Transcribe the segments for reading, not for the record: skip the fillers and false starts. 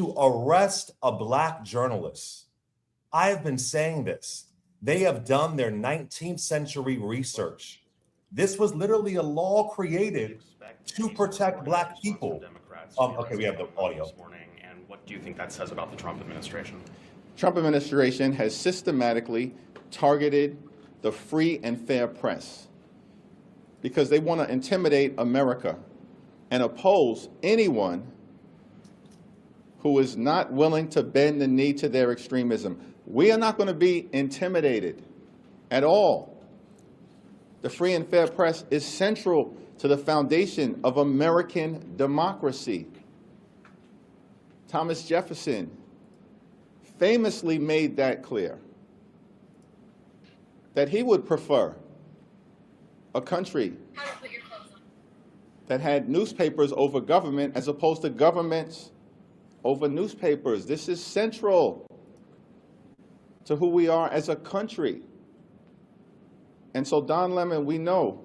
to arrest a Black journalist. I have been saying this. They have done their 19th century research. This was literally a law created to protect Black people. Okay, we have the audio. This morning, and what do you think that says about the Trump administration? Trump administration has systematically targeted the free and fair press because they want to intimidate America and oppose anyone who is not willing to bend the knee to their extremism. We are not going to be intimidated at all. The free and fair press is central to the foundation of American democracy. Thomas Jefferson famously made that clear, that he would prefer a country that had newspapers over government as opposed to governments over newspapers. This is central to who we are as a country. And so Don Lemon, we know,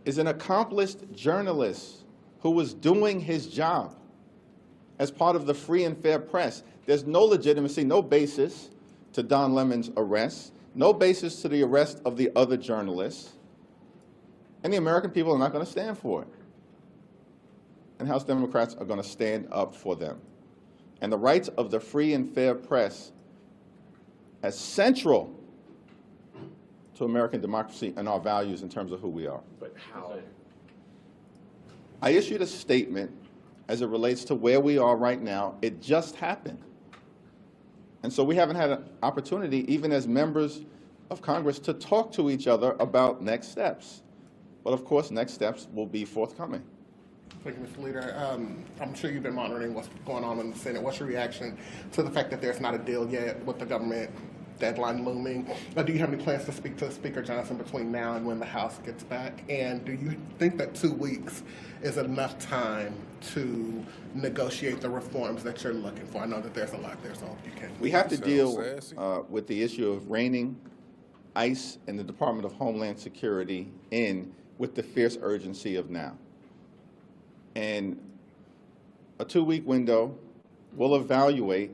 is an accomplished journalist who was doing his job as part of the free and fair press. There's no legitimacy, no basis to Don Lemon's arrest, no basis to the arrest of the other journalists, and the American people are not going to stand for it. And House Democrats are going to stand up for them. And the rights of the free and fair press as central to American democracy and our values in terms of who we are. But how? I issued a statement as it relates to where we are right now. It just happened. And so we haven't had an opportunity, even as members of Congress, to talk to each other about next steps. But of course, next steps will be forthcoming. Thank you, Mr. Leader. I'm sure you've been monitoring what's going on in the Senate. What's your reaction to the fact that there's not a deal yet with the government deadline looming? Do you have any plans to speak to Speaker Johnson between now and when the House gets back? And do you think that 2 weeks is enough time to negotiate the reforms that you're looking for? I know that there's a lot there, so you can. We have to deal with the issue of reining ICE and the Department of Homeland Security in with the fierce urgency of now. And a 2-week window will evaluate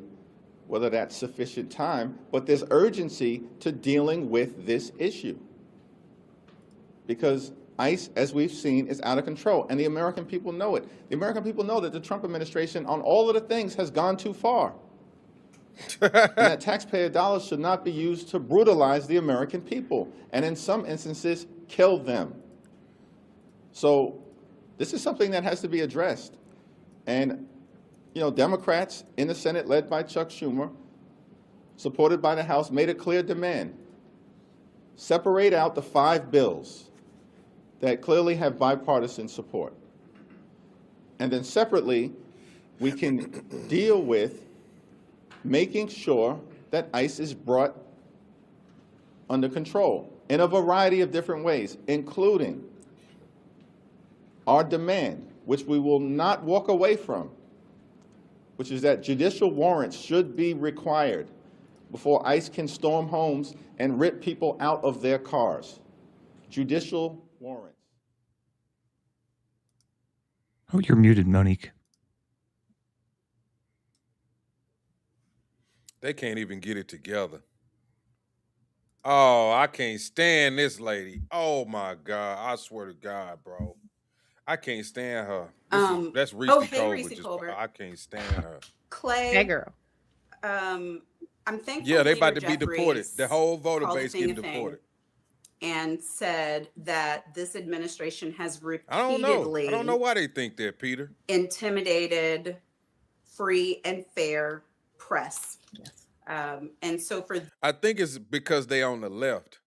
whether that's sufficient time, but there's urgency to dealing with this issue. Because ICE, as we've seen, is out of control, and the American people know it. The American people know that the Trump administration on all of the things has gone too far. And that taxpayer dollars should not be used to brutalize the American people, and in some instances, kill them. So this is something that has to be addressed. And, you know, Democrats in the Senate, led by Chuck Schumer, supported by the House, made a clear demand. Separate out the 5 bills that clearly have bipartisan support. And then separately, we can deal with making sure that ICE is brought under control in a variety of different ways, including our demand, which we will not walk away from, which is that judicial warrants should be required before ICE can storm homes and rip people out of their cars. Judicial warrants. Oh, you're muted, Monique. They can't even get it together. Oh, I can't stand this lady. Oh my God. I swear to God, bro. I can't stand her. That's Reese Reese Colbert. I can't stand her. Clay. Hey, girl. I'm thankful. Yeah, they about to Leader be deported. Jeffries The whole voter called base the thing getting a thing deported. And said that this administration has I don't repeatedly know why they think that, Peter. intimidated free and fair press. Yes. And so for I think it's because they on the left.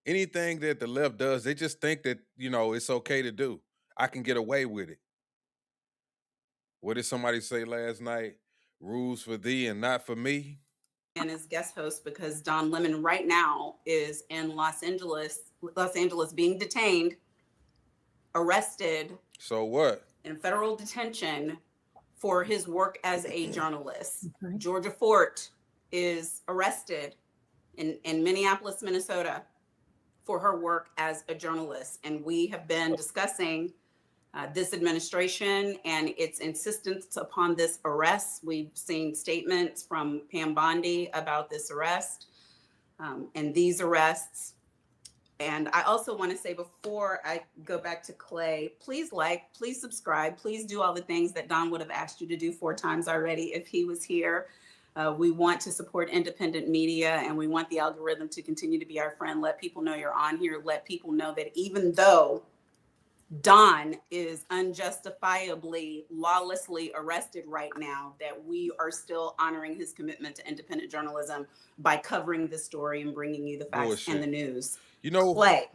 Anything that the left does, they just think that, you know, it's okay to do. I can get away with it. What did somebody say last night? Rules for thee and not for me. and as guest host because Don Lemon right now is in Los Angeles being detained, arrested. So what? In federal detention for his work as a journalist. Okay. Georgia Fort is arrested in Minneapolis, Minnesota for her work as a journalist. And we have been discussing this administration and its insistence upon this arrest. We've seen statements from Pam Bondi about this arrest and these arrests. And I also want to say, before I go back to Clay, please like, please subscribe, please do all the things that Don would have asked you to do 4 times already if he was here. We want to support independent media, and we want the algorithm to continue to be our friend. Let people know you're on here. Let people know that even though Don is unjustifiably, lawlessly arrested right now, that we are still honoring his commitment to independent journalism by covering the story and bringing you the facts Bullshit. and the news. You know, Clay.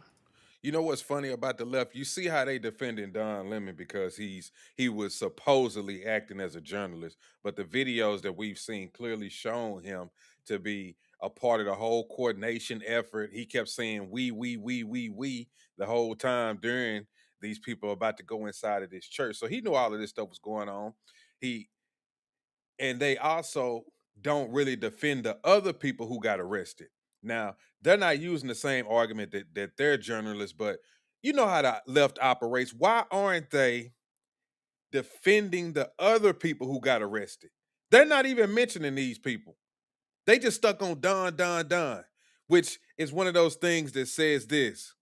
you know what's funny about the left? You see how they defending Don Lemon because he was supposedly acting as a journalist, but the videos that we've seen clearly shown him to be a part of the whole coordination effort. He kept saying we the whole time during these people about to go inside of this church. So he knew all of this stuff was going on. And they also don't really defend the other people who got arrested. Now, they're not using the same argument that they're journalists, but you know how the left operates. Why aren't they defending the other people who got arrested? They're not even mentioning these people. They just stuck on Don, which is one of those things that says this.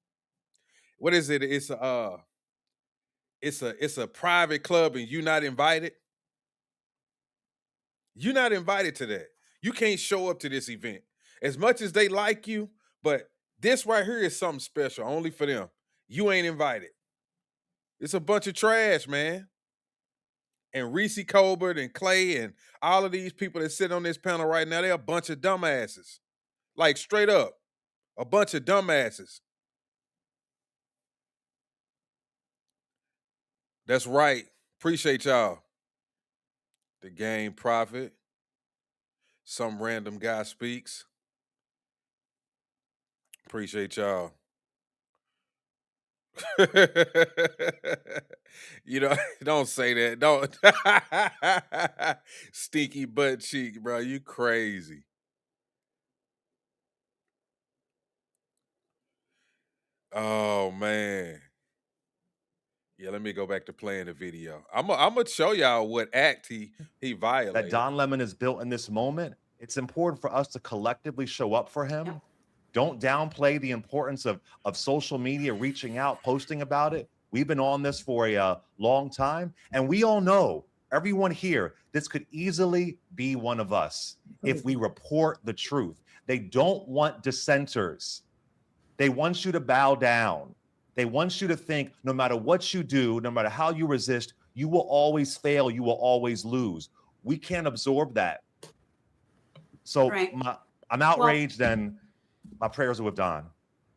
What is it? It's a private club and you're not invited. You're not invited to that. You can't show up to this event. As much as they like you, but this right here is something special, only for them. You ain't invited. It's a bunch of trash, man. And Reese Colbert and Clay and all of these people that sit on this panel right now, they're a bunch of dumbasses. Like straight up, a bunch of dumbasses. That's right. Appreciate y'all. The Game Prophet. Some random guy speaks. Appreciate y'all. You know, don't say that. Don't. Stinky butt cheek, bro. You crazy. Oh man. Yeah, let me go back to playing the video. I'm gonna show y'all what act he That violated. Don Lemon is built in this moment. It's important for us to collectively show up for him. Yeah. Don't downplay the importance of social media, reaching out, posting about it. We've been on this for a long time, and we all know, everyone here, this could easily be one of us if we report the truth. They don't want dissenters. They want you to bow down. They want you to think no matter what you do, no matter how you resist, you will always fail. You will always lose. We can't absorb that. So Right. I'm outraged, and my prayers are with Don.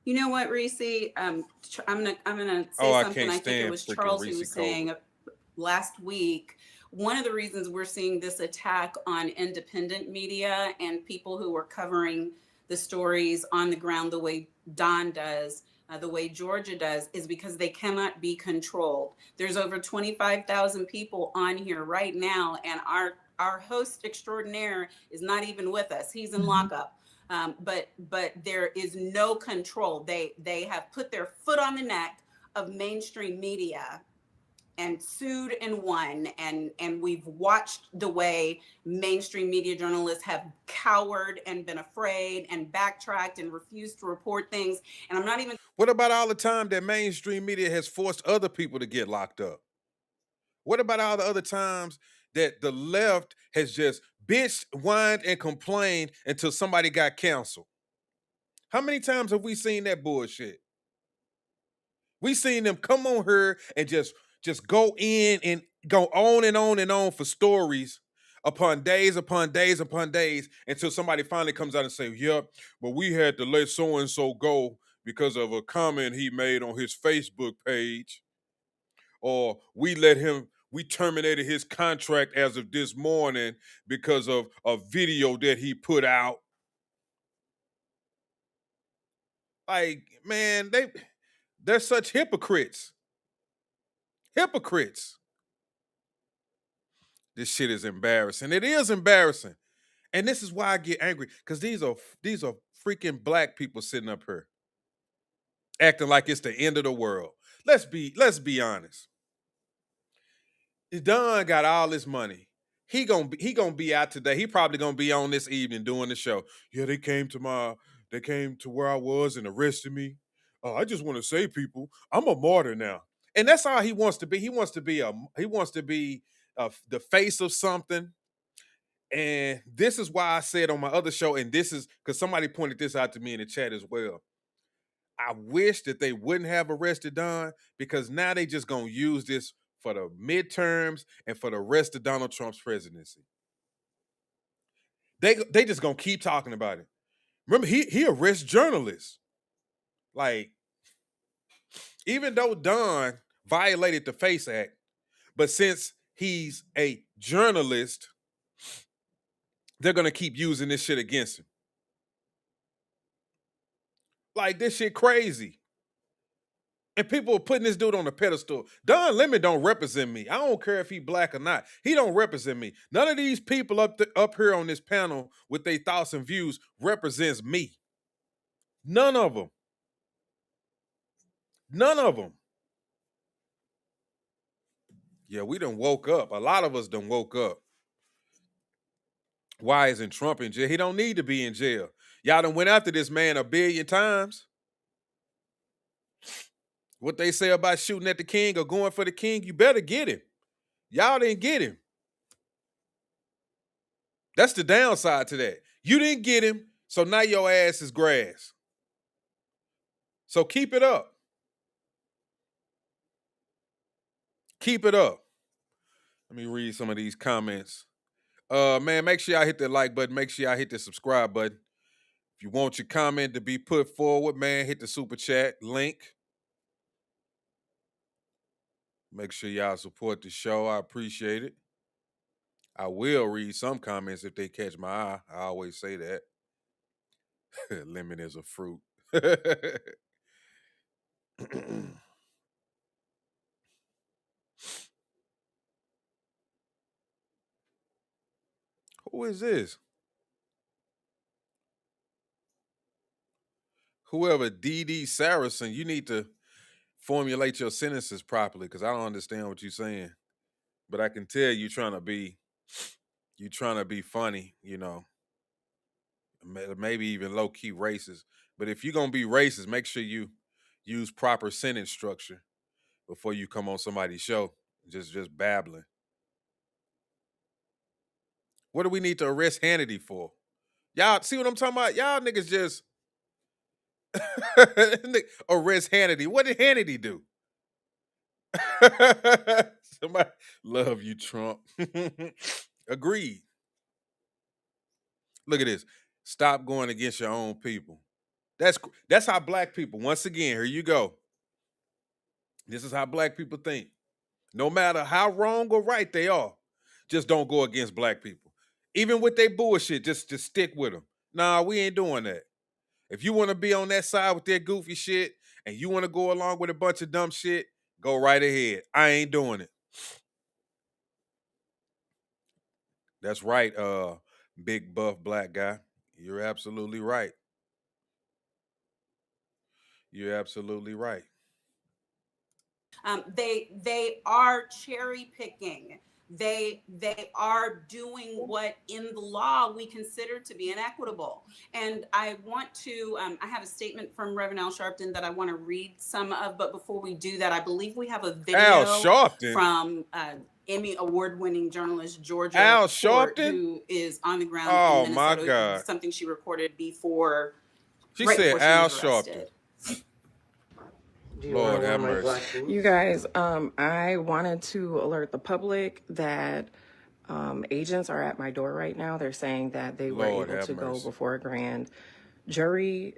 You know what, Reese? I'm gonna say Oh, I something. can't I think it stand was freaking Charles who Reese was saying last week. One of the reasons we're seeing this attack on independent media and people who are covering the stories on the ground the way Don does, the way Georgia does, is because they cannot be controlled. There's over 25,000 people on here right now, and our host extraordinaire is not even with us. He's in lockup. But there is no control. They have put their foot on the neck of mainstream media and sued and won. And we've watched the way mainstream media journalists have cowered and been afraid and backtracked and refused to report things. And I'm not even. What about all the time that mainstream media has forced other people to get locked up? What about all the other times that the left has just bitched, whined, and complained until somebody got canceled? How many times have we seen that bullshit? We seen them come on here and just go in and go on and on and on for stories upon days until somebody finally comes out and say, yep, but we had to let so-and-so go because of a comment he made on his Facebook page. Or we terminated his contract as of this morning because of a video that he put out. Like, man, they're such hypocrites. Hypocrites. This shit is embarrassing. It is embarrassing. And this is why I get angry, because these are freaking black people sitting up here acting like it's the end of the world. Let's be honest. Don got all this money. He gonna be out today. He probably gonna be on this evening doing the show. Yeah, they came to where I was and arrested me. I just want to say, people, I'm a martyr now. And that's all he wants to be. He wants to be the face of something. And this is why I said on my other show, and this is because somebody pointed this out to me in the chat as well. I wish that they wouldn't have arrested Don, because now they just gonna use this for the midterms and for the rest of Donald Trump's presidency. They just gonna keep talking about it. Remember, he arrests journalists. Like, even though Don violated the FACE Act, but since he's a journalist, they're gonna keep using this shit against him. Like, this shit crazy. And people are putting this dude on a pedestal. Don Lemon don't represent me. I don't care if he black or not. He don't represent me. None of these people up here on this panel with their thoughts and views represents me. None of them. None of them. Yeah, we done woke up. A lot of us done woke up. Why isn't Trump in jail? He don't need to be in jail. Y'all done went after this man 1 billion times. What they say about shooting at the king or going for the king, you better get him. Y'all didn't get him. That's the downside to that. You didn't get him, so now your ass is grass. So keep it up. Keep it up. Let me read some of these comments. Man, make sure y'all hit that like button. Make sure y'all hit the subscribe button. If you want your comment to be put forward, man, hit the super chat link. Make sure y'all support the show. I appreciate it. I will read some comments if they catch my eye. I always say that. Lemon is a fruit. Who is this? Whoever D.D. Saracen, you need to formulate your sentences properly, because I don't understand what you're saying. But I can tell you're trying to be funny, you know. Maybe even low-key racist. But if you're gonna be racist, make sure you use proper sentence structure before you come on somebody's show. Just babbling. What do we need to arrest Hannity for? Y'all see what I'm talking about? Y'all niggas just arrest Hannity. What did Hannity do? Somebody love you, Trump. Agreed. Look at this. Stop going against your own people. That's how black people, once again, here you go. This is how black people think. No matter how wrong or right they are, just don't go against black people. Even with their bullshit, just stick with them. Nah, we ain't doing that. If you want to be on that side with their goofy shit and you want to go along with a bunch of dumb shit, go right ahead. I ain't doing it. That's right, big buff black guy. You're absolutely right. You're absolutely right. They are cherry picking. They are doing what in the law we consider to be inequitable. And I want to, I have a statement from Reverend Al Sharpton that I want to read some of, but before we do that, I believe we have a video Al Sharpton from Emmy award-winning journalist Georgia Al Ford, Sharpton, who is on the ground oh in my Minnesota. God. Something she recorded before. She right said before she Al was Sharpton. arrested. Lord have mercy. You guys, I wanted to alert the public that agents are at my door right now. They're saying that they were Lord able have to go mercy. before a grand jury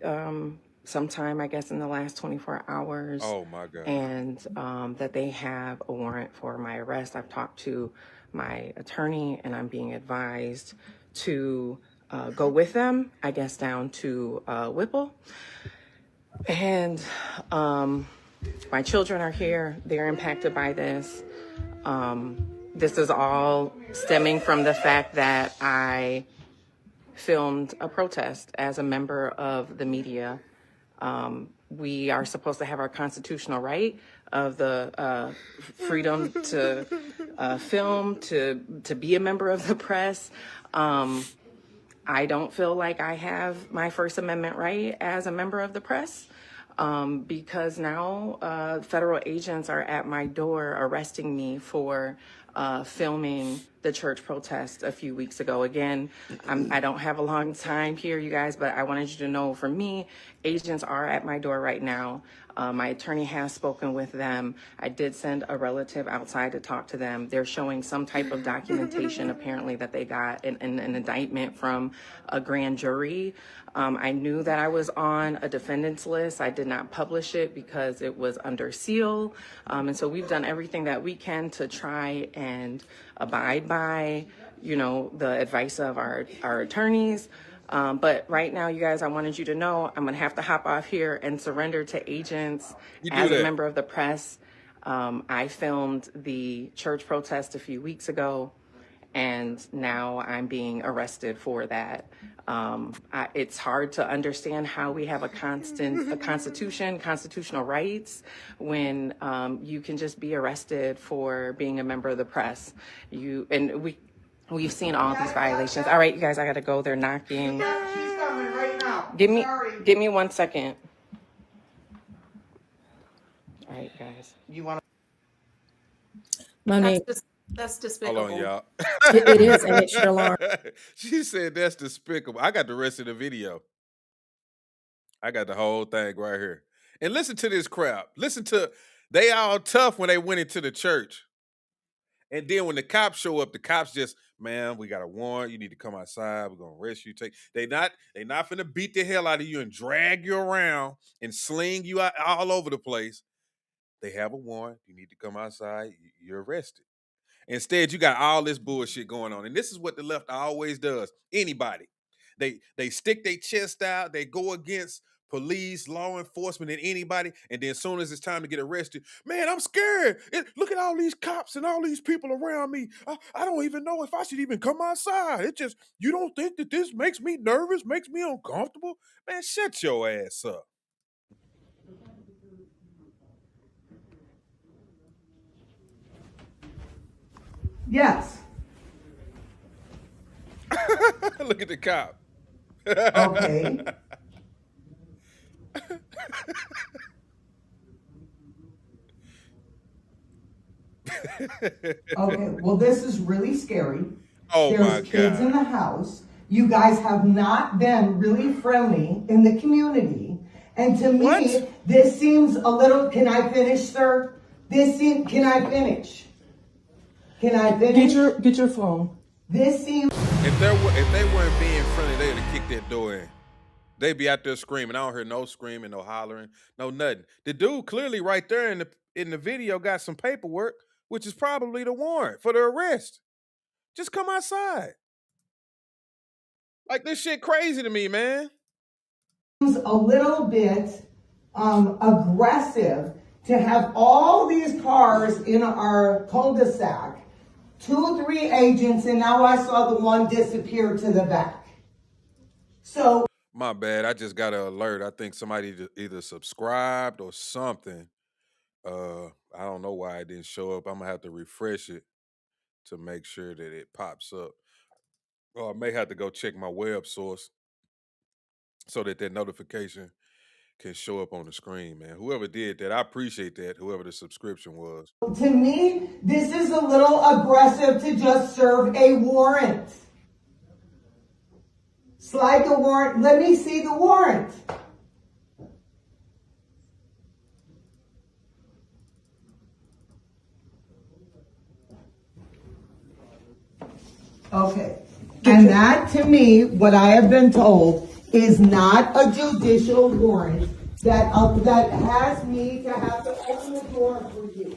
sometime, I guess, in the last 24 hours. Oh my God. And that they have a warrant for my arrest. I've talked to my attorney and I'm being advised to go with them, I guess, down to Whipple. And my children are here. They're impacted by this. This is all stemming from the fact that I filmed a protest as a member of the media we are supposed to have our constitutional right of the freedom to film, to be a member of the press. I don't feel like I have my First Amendment right as a member of the press, because now federal agents are at my door arresting me for filming the church protest a few weeks ago. Again, I don't have a long time here, you guys, but I wanted you to know, for me, agents are at my door right now. My attorney has spoken with them. I did send a relative outside to talk to them. They're showing some type of documentation, apparently, that they got an indictment from a grand jury. I knew that I was on a defendant's list. I did not publish it because it was under seal. And so we've done everything that we can to try and abide by, the advice of our attorneys. But right now, you guys, I wanted you to know I'm going to have to hop off here and surrender to agents as a member of the press. I filmed the church protest a few weeks ago, and now I'm being arrested for that. It's hard to understand how we have a constitution, constitutional rights, when you can just be arrested for being a member of the press. We've seen all these violations. All right, you guys, I gotta go. They're knocking. She's coming right now. Give me 1 second. All right, guys. You want Monique, That's despicable. Hold on, y'all. it is, and it should alarm. She said that's despicable. I got the rest of the video. I got the whole thing right here. And listen to this crowd. They all tough when they went into the church. And then when the cops show up, the cops just, man, we got a warrant. You need to come outside. We're gonna arrest you. They not finna beat the hell out of you and drag you around and sling you out all over the place. They have a warrant. You need to come outside. You're arrested. Instead, you got all this bullshit going on. And this is what the left always does. Anybody. They stick their chest out. They go against police, law enforcement, and anybody. And then as soon as it's time to get arrested, man, I'm scared. Look at all these cops and all these people around me. I don't even know if I should even come outside. You don't think that this makes me nervous, makes me uncomfortable? Man, shut your ass up. Yes. Look at the cop. Okay. Okay. Well, this is really scary. Oh my There's kids God. in the house. You guys have not been really friendly in the community. And to me, What? this seems a little, can I finish, sir? Can I finish? Can I finish? Get your phone. This seems. If they weren't being friendly, they'd have kicked that door in. They'd be out there screaming. I don't hear no screaming, no hollering, no nothing. The dude clearly right there in the video got some paperwork, which is probably the warrant for the arrest. Just come outside. Like, this shit crazy to me, man. A little bit aggressive to have all these cars in our cul-de-sac, 2, 3 agents, and now I saw the one disappear to the back. So My bad. I just got an alert. I think somebody either subscribed or something. I don't know why it didn't show up. I'm gonna have to refresh it to make sure that it pops up. Or I may have to go check my web source so that notification can show up on the screen, man. Whoever did that, I appreciate that, whoever the subscription was. to me, this is a little aggressive to just serve a warrant. Slide the warrant. Let me see the warrant. Okay. And that, to me, what I have been told, is not a judicial warrant that has me to have to open the door for you.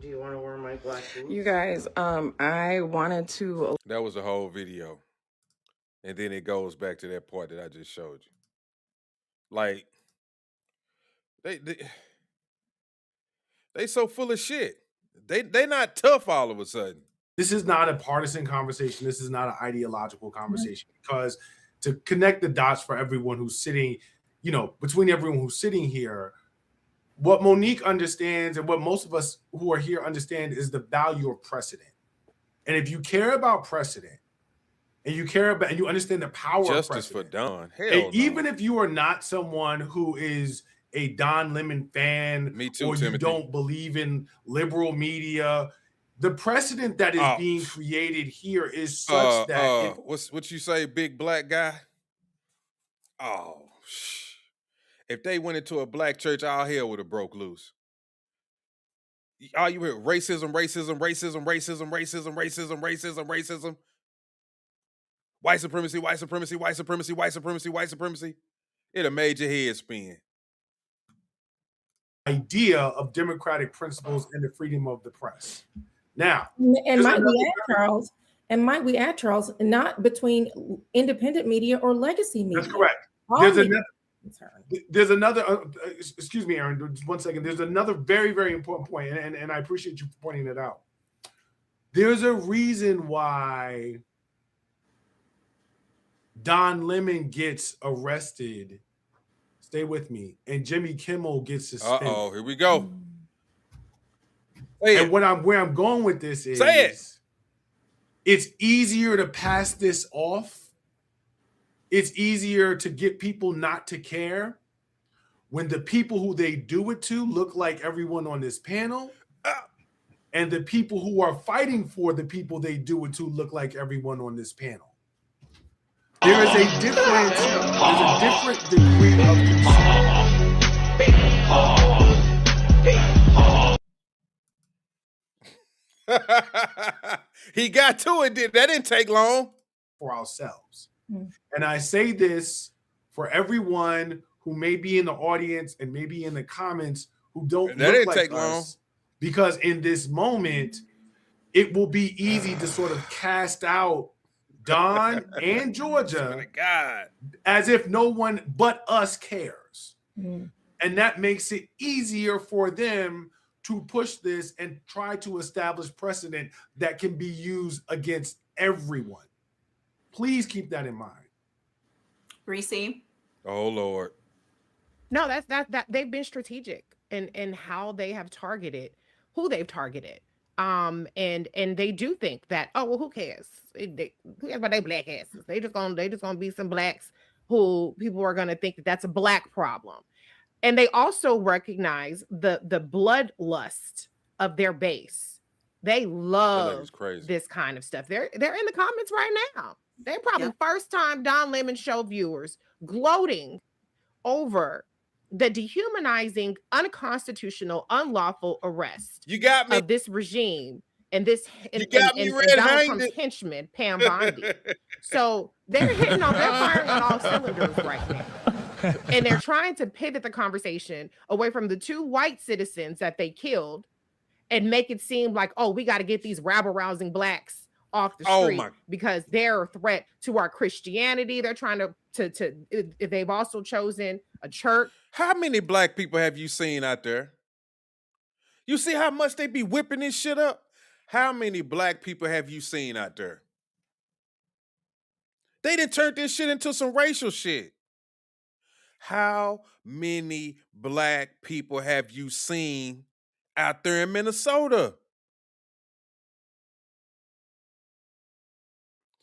Do you want to wear my black boots? You guys, I wanted to. That was the whole video. And then it goes back to that part that I just showed you. Like, they so full of shit. They not tough all of a sudden. This is not a partisan conversation. This is not an ideological conversation, because to connect the dots for everyone who's sitting between everyone who's sitting here, what Monique understands and what most of us who are here understand is the value of precedent. And if you care about precedent and you understand the power Justice of for precedent, Don. Hell and no. even if you are not someone who is a Don Lemon fan, Me too, or you Timothy. don't believe in liberal media, the precedent that is being created here is such that what you say, big black guy? If they went into a black church, all hell would have broke loose. All you hear racism, racism, racism, racism, racism, racism, racism, racism. White supremacy, white supremacy, white supremacy, white supremacy, white supremacy. It'd have made your head spin. idea of democratic principles and the freedom of the press. Now, and might we add, Charles, not between independent media or legacy media. That's correct. There's another excuse me, Aaron, just 1 second. There's another very, very important point, and I appreciate you pointing it out. There's a reason why Don Lemon gets arrested. Stay with me. And Jimmy Kimmel gets suspended. Here we go. And where I'm going with this is, it's easier to pass this off. It's easier to get people not to care when the people who they do it to look like everyone on this panel, and the people who are fighting for the people they do it to look like everyone on this panel. There is a different degree of concern. He got to it. That didn't take long. For ourselves. And I say this for everyone who may be in the audience and maybe in the comments who don't look like us, because in this moment, it will be easy to sort of cast out Don and Georgia as if no one but us cares. And that makes it easier for them to push this and try to establish precedent that can be used against everyone. Please keep that in mind. Reese? Oh, Lord. No, that they've been strategic in how they have targeted who they've targeted. And they do think that, oh, well, who cares? Who cares about their black asses? They just gonna be some blacks who people are gonna think that that's a black problem. And they also recognize the bloodlust of their base. They love this kind of stuff. They're in the comments right now. They're probably first time Don Lemon show viewers gloating over the dehumanizing, unconstitutional, unlawful arrest of this regime and Donald Trump's henchman, Pam Bondi. So they're firing on all cylinders right now. And they're trying to pivot the conversation away from the 2 white citizens that they killed and make it seem like, oh, we got to get these rabble-rousing blacks off the street because they're a threat to our Christianity. They're trying to they've also chosen a church. How many black people have you seen out there? You see how much they be whipping this shit up? How many black people have you seen out there? They done turned this shit into some racial shit. How many black people have you seen out there in Minnesota?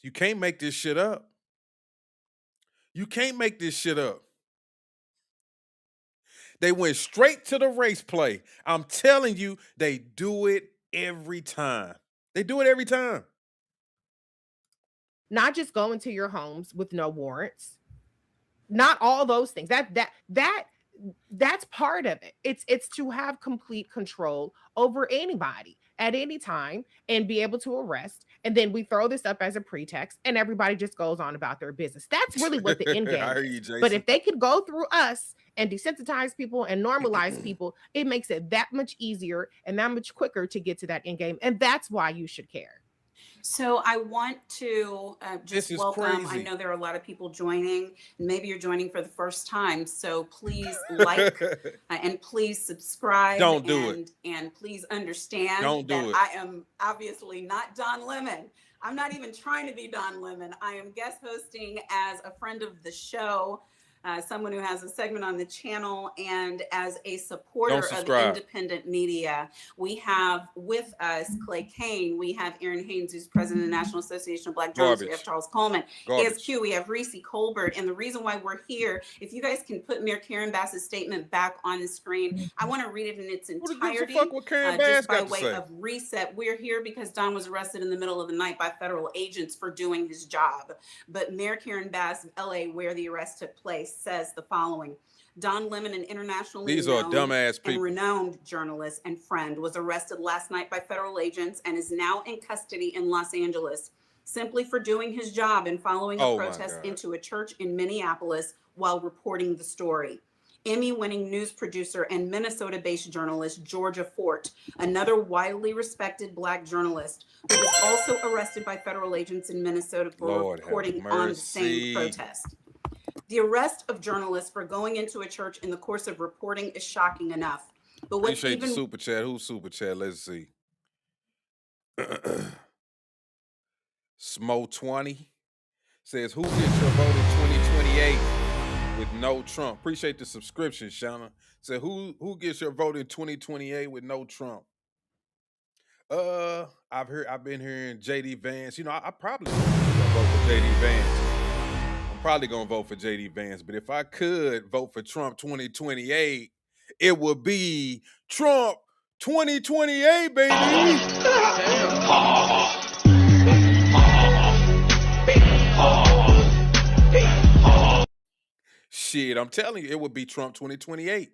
You can't make this shit up. You can't make this shit up. They went straight to the race play. I'm telling you, they do it every time. They do it every time. Not just go into your homes with no warrants. Not all those things. That's part of it. It's to have complete control over anybody at any time and be able to arrest. And then we throw this up as a pretext and everybody just goes on about their business. That's really what the end game is. But if they could go through us and desensitize people and normalize people, it makes it that much easier and that much quicker to get to that end game. And that's why you should care. So I want to just welcome. I know there are a lot of people joining. Maybe you're joining for the first time. So please like and please subscribe. Don't do it. And please understand that I am obviously not Don Lemon. I'm not even trying to be Don Lemon. I am guest hosting as a friend of the show. someone who has a segment on the channel, and as a supporter Don't of subscribe. independent media. We have with us Clay Kane, we have Aaron Haynes, who's president of the National Association of Black Journalists, we have Garbage. Charles Coleman, Garbage. ASQ, we have Reese Colbert. And the reason why we're here, if you guys can put Mayor Karen Bass's statement back on the screen, I want to read it in its Who gives entirety. a fuck what Karen Bass Just by got to way say? of reset, we're here because Don was arrested in the middle of the night by federal agents for doing his job. But Mayor Karen Bass of LA, where the arrest took place, says the following. Don Lemon, an internationally These are known dumbass and people. renowned journalist and friend, was arrested last night by federal agents and is now in custody in Los Angeles, simply for doing his job and following a Oh my protest God. into a church in Minneapolis while reporting the story. Emmy-winning news producer and Minnesota-based journalist Georgia Fort, another widely respected Black journalist, who was also arrested by federal agents in Minnesota for Lord have reporting on the same mercy. protest. The arrest of journalists for going into a church in the course of reporting is shocking enough. But what's Appreciate the even super chat. Who's super chat? Let's see. Smo20 says, who gets your vote in 2028 with no Trump? Appreciate the subscription, Shauna. Said, who gets your vote in 2028 with no Trump? I've been hearing JD Vance. You know, I probably gonna vote for JD Vance. I'm probably gonna vote for JD Vance, but if I could vote for Trump 2028, it would be Trump 2028, baby. Shit, I'm telling you, it would be Trump 2028.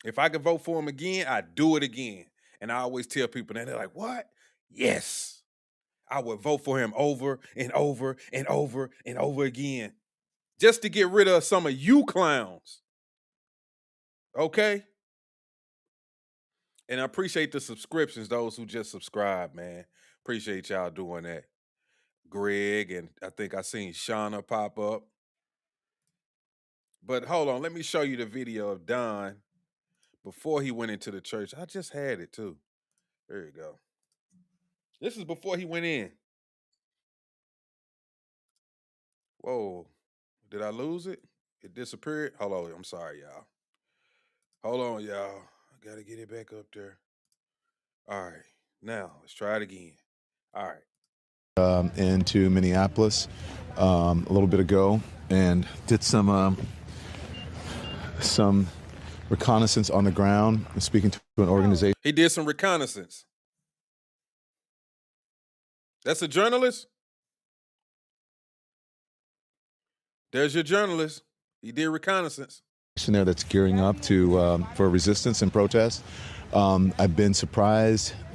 If I could vote for him again, I'd do it again. And I always tell people that, they're like, what? Yes. I would vote for him over and over and over and over again, just to get rid of some of you clowns. Okay? And I appreciate the subscriptions, those who just subscribe, man. Appreciate y'all doing that. Greg, and I think I seen Shauna pop up. But hold on, let me show you the video of Don before he went into the church. I just had it too. There you go. This is before he went in. Whoa, did I lose it? It disappeared? Hold on, I'm sorry, y'all. Hold on, y'all. I gotta get it back up there. All right, now let's try it again. All right. Into Minneapolis a little bit ago and did some reconnaissance on the ground, speaking to an organization. He did some reconnaissance. That's a journalist? There's your journalist. He did reconnaissance. There that's gearing up to for resistance and protest. I've been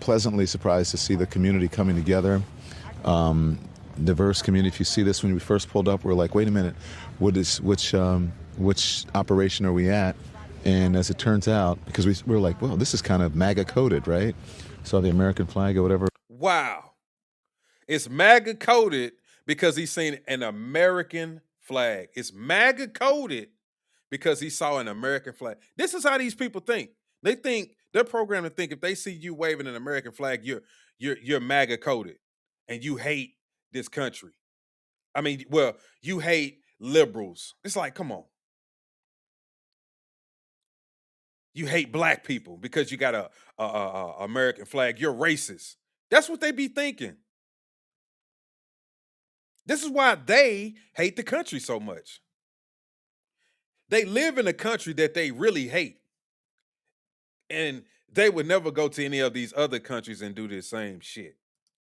pleasantly surprised to see the community coming together. Diverse community. If you see this, when we first pulled up, we're like, wait a minute, which operation are we at? And as it turns out, because we were like, well, this is kind of MAGA coded, right? Saw the American flag or whatever. Wow. It's MAGA coded because he's seen an American flag. It's MAGA coded because he saw an American flag. This is how these people think. They think, they're programmed to think if they see you waving an American flag, you're MAGA coded and you hate this country. I mean, well, you hate liberals. It's like, come on. You hate black people because you got a American flag. You're racist. That's what they be thinking. This is why they hate the country so much. They live in a country that they really hate. And they would never go to any of these other countries and do the same shit.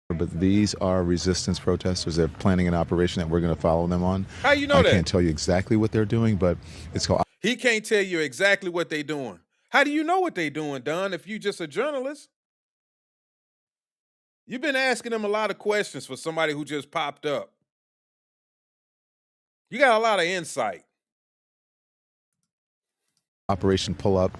But these are resistance protesters. They're planning an operation that we're going to follow them on. How you know that? I can't tell you exactly what they're doing, but it's called... He can't tell you exactly what they're doing. How do you know what they're doing, Don, if you just a journalist? You've been asking them a lot of questions for somebody who just popped up. You got a lot of insight. Operation Pull Up,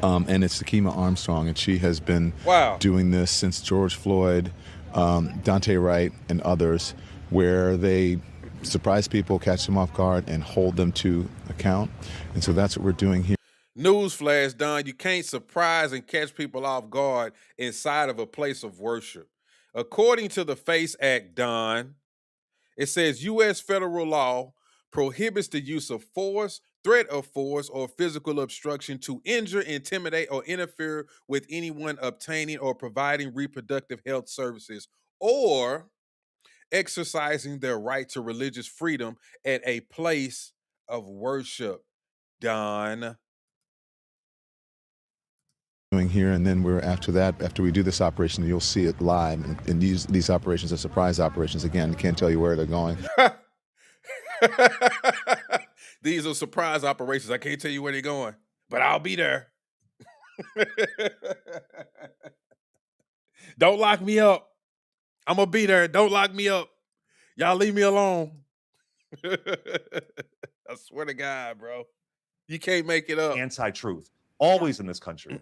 and it's Takima Armstrong, and she has been doing this since George Floyd, Dante Wright, and others, where they surprise people, catch them off guard, and hold them to account. And so that's what we're doing here. Newsflash, Don, you can't surprise and catch people off guard inside of a place of worship. According to the FACE Act, Don, it says U.S. federal law prohibits the use of force, threat of force, or physical obstruction to injure, intimidate, or interfere with anyone obtaining or providing reproductive health services or exercising their right to religious freedom at a place of worship. Don. Doing here, and then we're after we do this operation, you'll see it live. And these operations are surprise operations. Again, can't tell you where they're going. These are surprise operations. I can't tell you where they're going, but I'll be there. Don't lock me up. I'm gonna be there. Don't lock me up. Y'all leave me alone. I swear to God, bro. You can't make it up. Anti-truth, always in this country.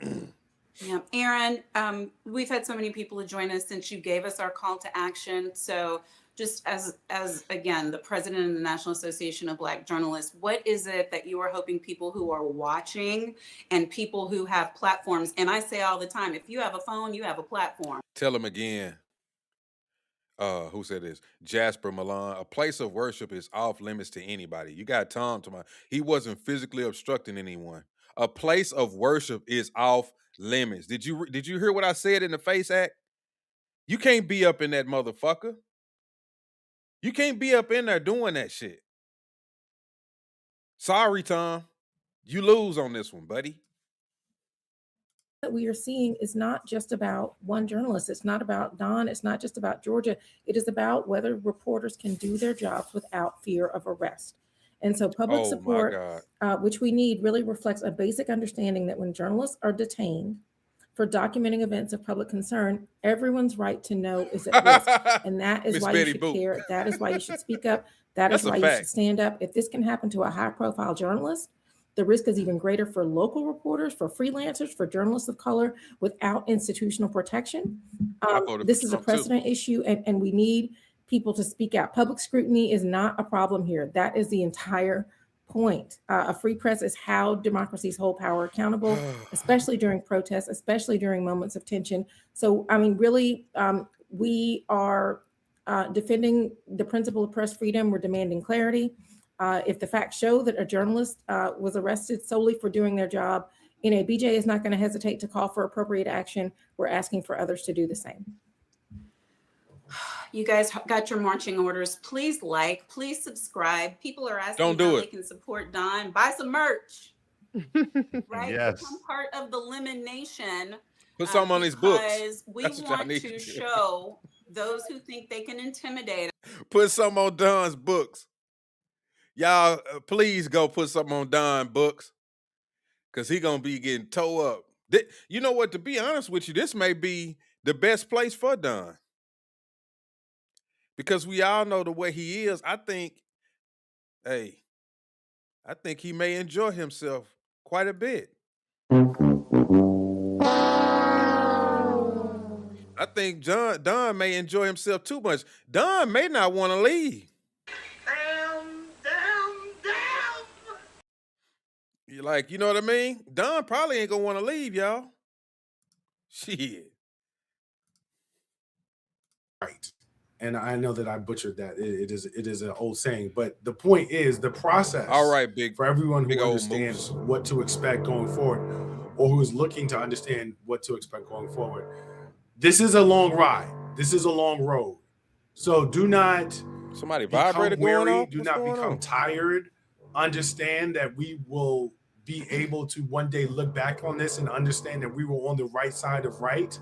Yeah, Aaron, we've had so many people to join us since you gave us our call to action. So just as again, the president of the National Association of Black Journalists, what is it that you are hoping people who are watching and people who have platforms, and I say all the time, if you have a phone, you have a platform. Tell them again. Who said this? Jasper Milan. A place of worship is off limits to anybody. You got Tom to my. He wasn't physically obstructing anyone. A place of worship is off limits. Did you hear what I said in the FACE Act? You can't be up in that motherfucker. You can't be up in there doing that shit. Sorry, Tom. You lose on this one, buddy. That we are seeing is not just about one journalist. It's not about Don. It's not just about Georgia. It is about whether reporters can do their jobs without fear of arrest. And so public support, which we need, really reflects a basic understanding that when journalists are detained for documenting events of public concern, everyone's right to know is at risk. And that is why you should care. That is why you should speak up. That is why you should stand up. If this can happen to a high-profile journalist, the risk is even greater for local reporters, for freelancers, for journalists of color without institutional protection. This is a precedent issue, and we need people to speak out. Public scrutiny is not a problem here. That is the entire point. A free press is how democracies hold power accountable, especially during protests, especially during moments of tension. So, I mean, really, we are defending the principle of press freedom. We're demanding clarity. If the facts show that a journalist was arrested solely for doing their job, NABJ is not going to hesitate to call for appropriate action. We're asking for others to do the same. You guys got your marching orders. Please like, please subscribe. People are asking how they can support Don. Buy some merch, right? Yes. Become part of the Lemon Nation. Put some on his books. Because we want to show those who think they can intimidate. Put some on Don's books. Y'all, please go put something on Don books, because he going to be getting towed up. You know what? To be honest with you, this may be the best place for Don. Because we all know the way he is. I think he may enjoy himself quite a bit. I think Don may enjoy himself too much. Don may not want to leave. You like, you know what I mean? Don probably ain't gonna want to leave, y'all. Shit. Right. And I know that I butchered that. It is an old saying, but the point is the process. All right, for everyone who understands what to expect going forward, or who is looking to understand what to expect going forward. This is a long ride. This is a long road. So do not become weary. Do not become tired. Understand that we will be able to one day look back on this and understand that we were on the right side of right.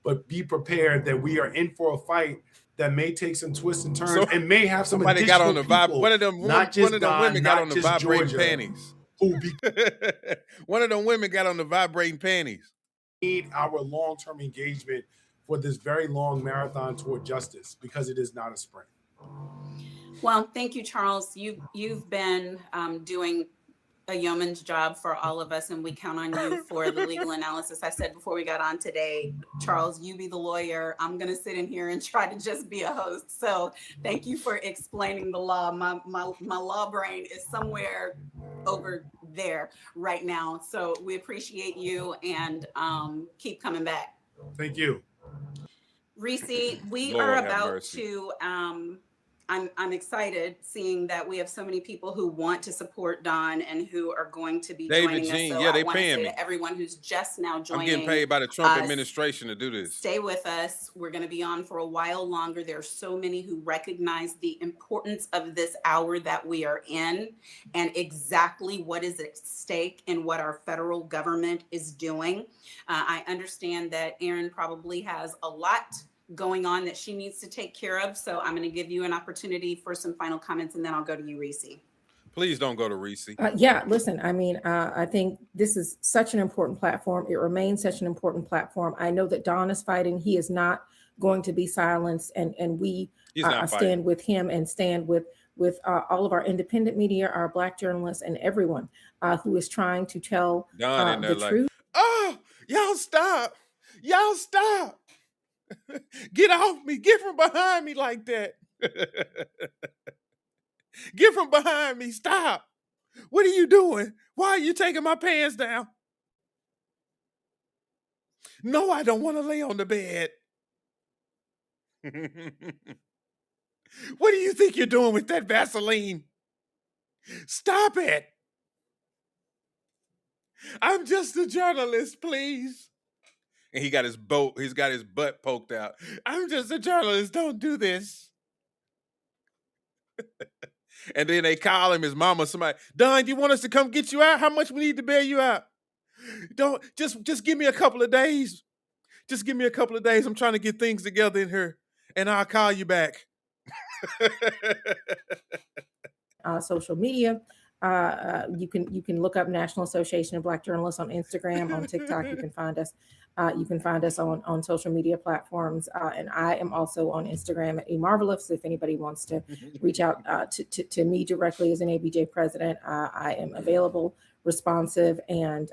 But be prepared that we are in for a fight that may take some twists and turns and may have some somebody additional got on the vibe. people, One of them women got on the vibrating panties. One of them women got on the vibrating panties. Need our long-term engagement for this very long marathon toward justice, because it is not a sprint. Well, thank you, Charles. You've been doing a yeoman's job for all of us, and we count on you for the legal analysis. I said before we got on today, Charles, you be the lawyer. I'm going to sit in here and try to just be a host. So thank you for explaining the law. My law brain is somewhere over there right now. So we appreciate you, and keep coming back. Thank you. Reese, we Lord are have about mercy. to I'm excited seeing that we have so many people who want to support Don and who are going to be David joining Jean, us. So yeah, I they want to paying say me. to everyone who's just now I'm joining, getting paid by the Trump us, administration to do this. stay with us. We're going to be on for a while longer. There are so many who recognize the importance of this hour that we are in and exactly what is at stake in what our federal government is doing. I understand that Erin probably has a lot going on that she needs to take care of. So I'm going to give you an opportunity for some final comments, and then I'll go to you, Reese. Please don't go to Reese. Yeah, listen, I mean, I think this is such an important platform. It remains such an important platform. I know that Don is fighting. He is not going to be silenced, and we stand with him and stand with all of our independent media, our Black journalists, and everyone who is trying to tell the truth. Oh, y'all stop. Y'all stop. Get off me. Get from behind me like that. Get from behind me. Stop. What are you doing? Why are you taking my pants down? No, I don't want to lay on the bed. What do you think you're doing with that Vaseline? Stop it. I'm just a journalist, please. And he's got his butt poked out. I'm just a journalist. Don't do this. And then they call him, his mama, somebody, Don, do you want us to come get you out? How much we need to bail you out? Don't just give me a couple of days. Just give me a couple of days. I'm trying to get things together in here, and I'll call you back. Social media. You can look up National Association of Black Journalists on Instagram, on TikTok. You can find us. You can find us on social media platforms. And I am also on Instagram at eMarvelous. If anybody wants to reach out to me directly as an ABJ president, I am available, responsive, and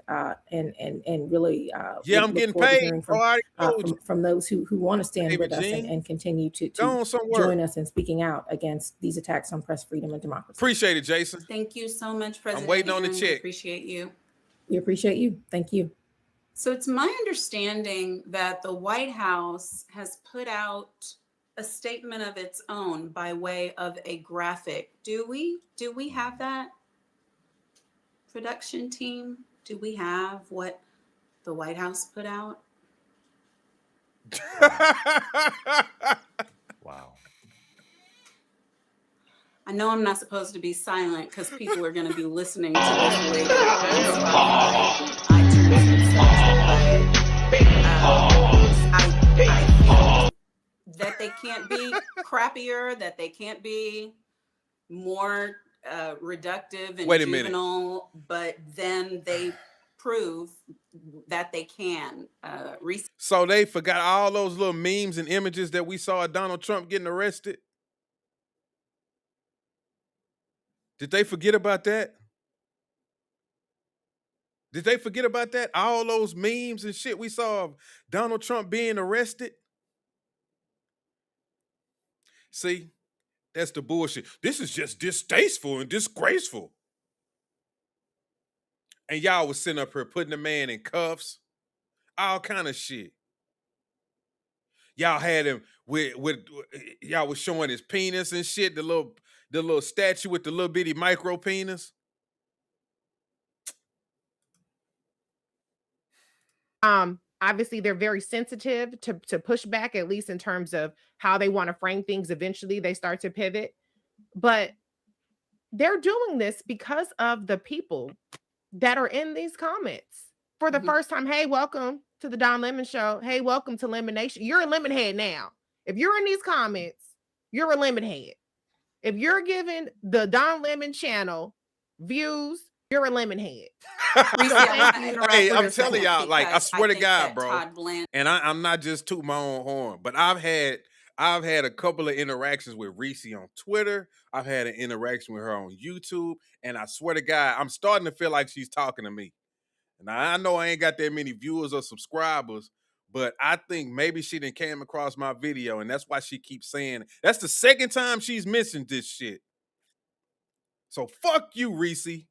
really I'm getting paid from those who want to stand with us and continue to join us in speaking out against these attacks on press freedom and democracy. Appreciate it, Jason. Thank you so much, President. I'm waiting on the Aaron. check. We appreciate you. We appreciate you. Thank you. So it's my understanding that the White House has put out a statement of its own by way of a graphic. Do we have that? Production team, do we have what the White House put out? Wow. I know I'm not supposed to be silent because people are going to be listening to this later on Spotify, iTunes, and such, but I think that they can't be crappier, that they can't be more reductive and juvenile, but then they prove that they can. So they forgot all those little memes and images that we saw of Donald Trump getting arrested? Did they forget about that? Did they forget about that? All those memes and shit we saw of Donald Trump being arrested? See, that's the bullshit. This is just distasteful and disgraceful. And y'all was sitting up here putting the man in cuffs, all kind of shit. Y'all had him with y'all was showing his penis and shit, the little statue with the little bitty micro penis. Obviously they're very sensitive to push back, at least in terms of how they want to frame things. Eventually they start to pivot, but they're doing this because of the people that are in these comments for the first time. Hey, welcome to the Don Lemon Show. Hey, welcome to Lemon Nation. You're a lemon head now. If you're in these comments, you're a lemon head. If you're giving the Don Lemon channel views, you're a lemon head. Hey, I'm telling y'all, like, I swear to God, bro. And I'm not just tooting my own horn, but I've had a couple of interactions with Reese on Twitter. I've had an interaction with her on YouTube. And I swear to God, I'm starting to feel like she's talking to me. Now, I know I ain't got that many viewers or subscribers, but I think maybe she done came across my video, and that's why she keeps saying it. That's the second time she's mentioned this shit. So fuck you, Reese.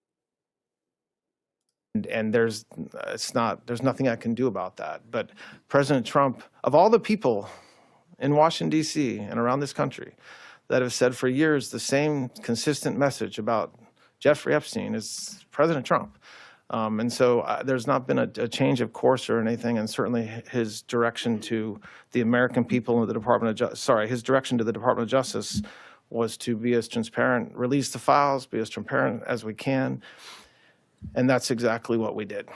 And there's nothing I can do about that. But President Trump, of all the people in Washington, D.C. and around this country that have said for years the same consistent message about Jeffrey Epstein as President Trump. And so there's not been a change of course or anything, and certainly his direction to the American people and the his direction to the Department of Justice was to be as transparent, release the files, be as transparent as we can, and that's exactly what we did.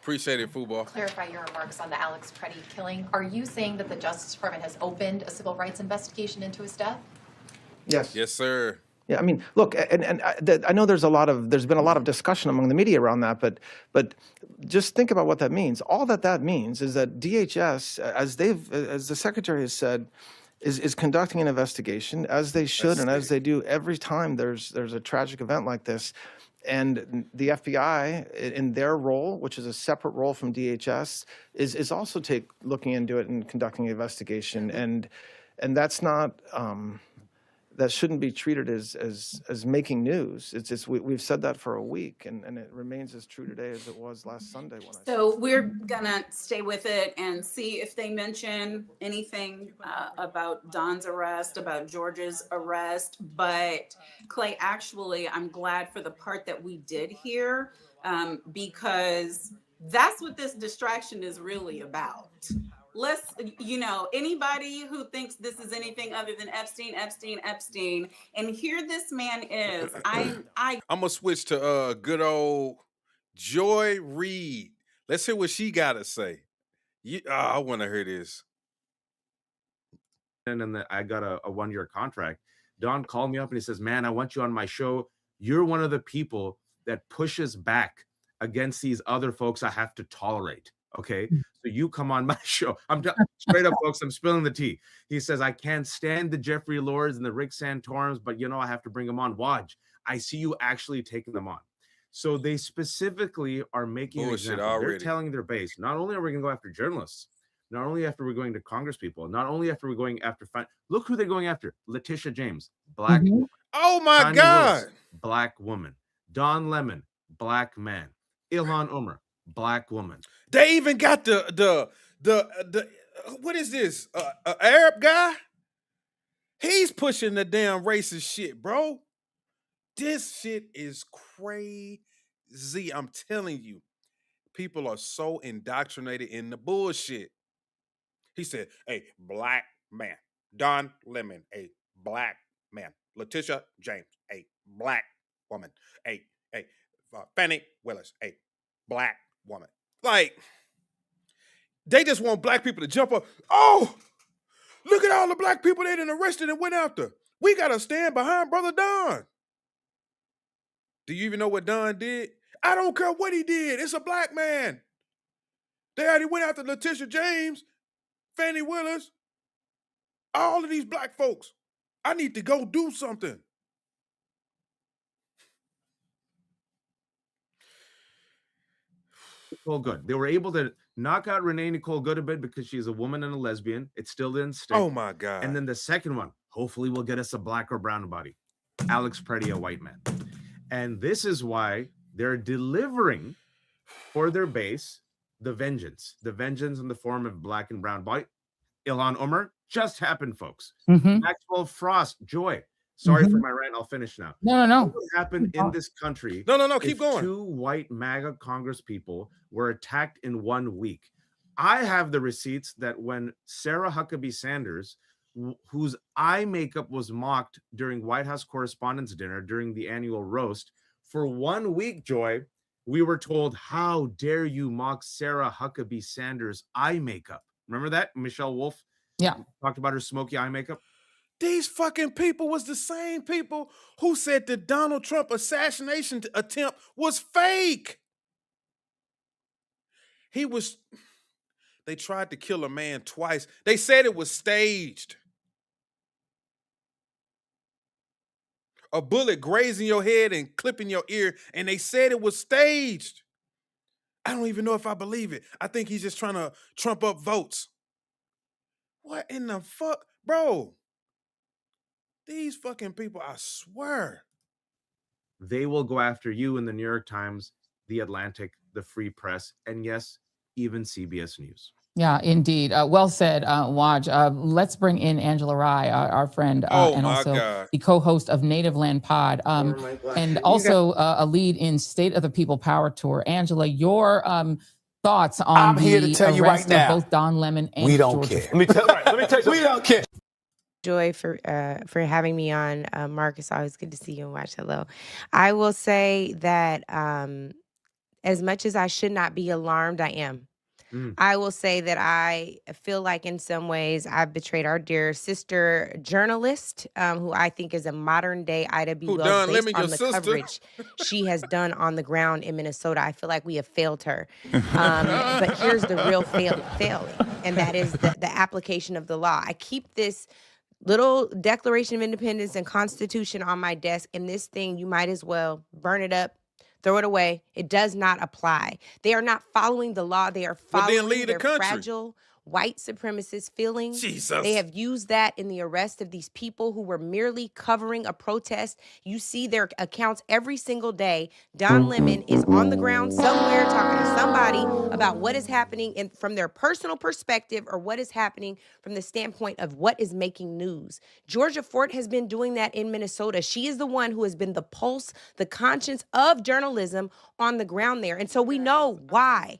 Appreciate it, football. Clarify your remarks on the Alex Preddy killing. Are you saying that the Justice Department has opened a civil rights investigation into his death? Yes. Yes, sir. Yeah, I mean, look, and I know there's been a lot of discussion among the media around that, but just think about what that means. All that means is that DHS, as the Secretary has said, is conducting an investigation, as they should and as they do every time there's a tragic event like this. And the FBI, in their role, which is a separate role from DHS, is also looking into it and conducting an investigation. And that's not that shouldn't be treated as making news. It's just we've said that for a week, and it remains as true today as it was last Sunday when I. So we're gonna stay with it and see if they mention anything about Don's arrest, about George's arrest. But Clay, actually, I'm glad for the part that we did hear, because that's what this distraction is really about. Let's, anybody who thinks this is anything other than Epstein, and here this man is. I'm gonna switch to good old Joy Reid. Let's hear what she got to say. I want to hear this. And then I got a 1-year contract. Don called me up and he says, "Man, I want you on my show. You're one of the people that pushes back against these other folks I have to tolerate. Okay, so you come on my show." I'm straight up, folks. I'm spilling the tea. He says, "I can't stand the Jeffrey Lords and the Rick Santorums, but I have to bring them on. Waj, I see you actually taking them on." So they specifically are making an example. They're telling their base, not only are we going to go after journalists, not only after we're going to Congress people, not only after we're going after, look who they're going after: Letitia James, black woman. Oh my Tanya God. Willis, black woman. Don Lemon, black man. Ilhan Omar, black woman. They even got the what is this? Arab guy? He's pushing the damn racist shit, bro. This shit is crazy. I'm telling you, people are so indoctrinated in the bullshit. He said, "A black man. Don Lemon, a black man. Letitia James, a black woman. Fannie Willis, a black woman." Like, they just want black people to jump up. Oh, look at all the black people they done arrested and went after. We got to stand behind Brother Don. Do you even know what Don did? I don't care what he did. It's a black man. They already went after Letitia James, Fannie Willis, all of these black folks. I need to go do something. Nicole Good. They were able to knock out Renee Nicole Good a bit because she's a woman and a lesbian. It still didn't stick. Oh my God. And then the second one, hopefully will get us a black or brown body. Alex Preddy, a white man. And this is why they're delivering for their base the vengeance in the form of black and brown body. Ilhan Omar just happened, folks. Maxwell Frost, Joy. Sorry for my rant. I'll finish now. No. What happened in this country? No. Keep going. 2 white MAGA Congress people were attacked in 1 week. I have the receipts that when Sarah Huckabee Sanders, whose eye makeup was mocked during White House Correspondents' Dinner during the annual roast, for 1 week, Joy, we were told, "How dare you mock Sarah Huckabee Sanders' eye makeup?" Remember that? Michelle Wolf talked about her smoky eye makeup. These fucking people was the same people who said the Donald Trump assassination attempt was fake. They tried to kill a man twice. They said it was staged. A bullet grazing your head and clipping your ear, and they said it was staged. I don't even know if I believe it. I think he's just trying to trump up votes. What in the fuck? Bro, these fucking people, I swear. They will go after you in the New York Times, the Atlantic, the Free Press, and yes, even CBS News. Yeah, indeed. Well said, Waj. Let's bring in Angela Rye, our friend, Oh and my also God. the co-host of Native Land Pod, and also a lead in State of the People Power Tour. Angela, your thoughts on I'm here to the tell you right arrest of now, both Don Lemon and we don't Georgia care. Let me tell you something. We don't care. Joy for having me on, Marcus. Always good to see you and watch. Hello. I will say that as much as I should not be alarmed, I am. I will say that I feel like in some ways I've betrayed our dear sister journalist, who I think is a modern day Ida B. Who, Wells Don based Lemon, on your the sister? coverage she has done on the ground in Minnesota. I feel like we have failed her. But here's the real failing, and that is the application of the law. I keep this little Declaration of Independence and Constitution on my desk, and this thing, you might as well burn it up, throw it away. It does not apply. They are not following the law. They are Well, then following leave the their country. fragile white supremacist feelings. Jesus. They have used that in the arrest of these people who were merely covering a protest. You see their accounts every single day. Don Lemon is on the ground somewhere talking to somebody about what is happening from their personal perspective or what is happening from the standpoint of what is making news. Georgia Fort has been doing that in Minnesota. She is the one who has been the pulse, the conscience of journalism on the ground there. And so we know why.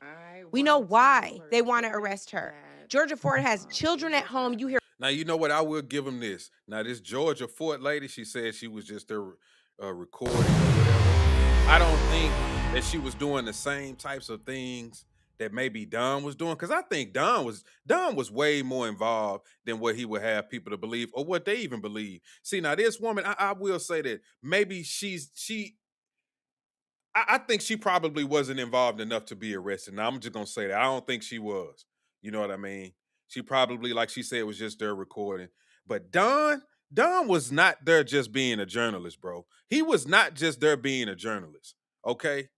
We know why they want to arrest her. Georgia Fort has children at home. You hear. Now, you know what? I will give them this. Now, this Georgia Fort lady, she said she was just there recording or whatever. I don't think that she was doing the same types of things that maybe Don was doing, because I think Don was way more involved than what he would have people to believe or what they even believe. See, now this woman, I will say that maybe I think she probably wasn't involved enough to be arrested. Now, I'm just going to say that. I don't think she was. You know what I mean? She probably, like she said, was just there recording. But Don was not there just being a journalist, bro. He was not just there being a journalist, okay?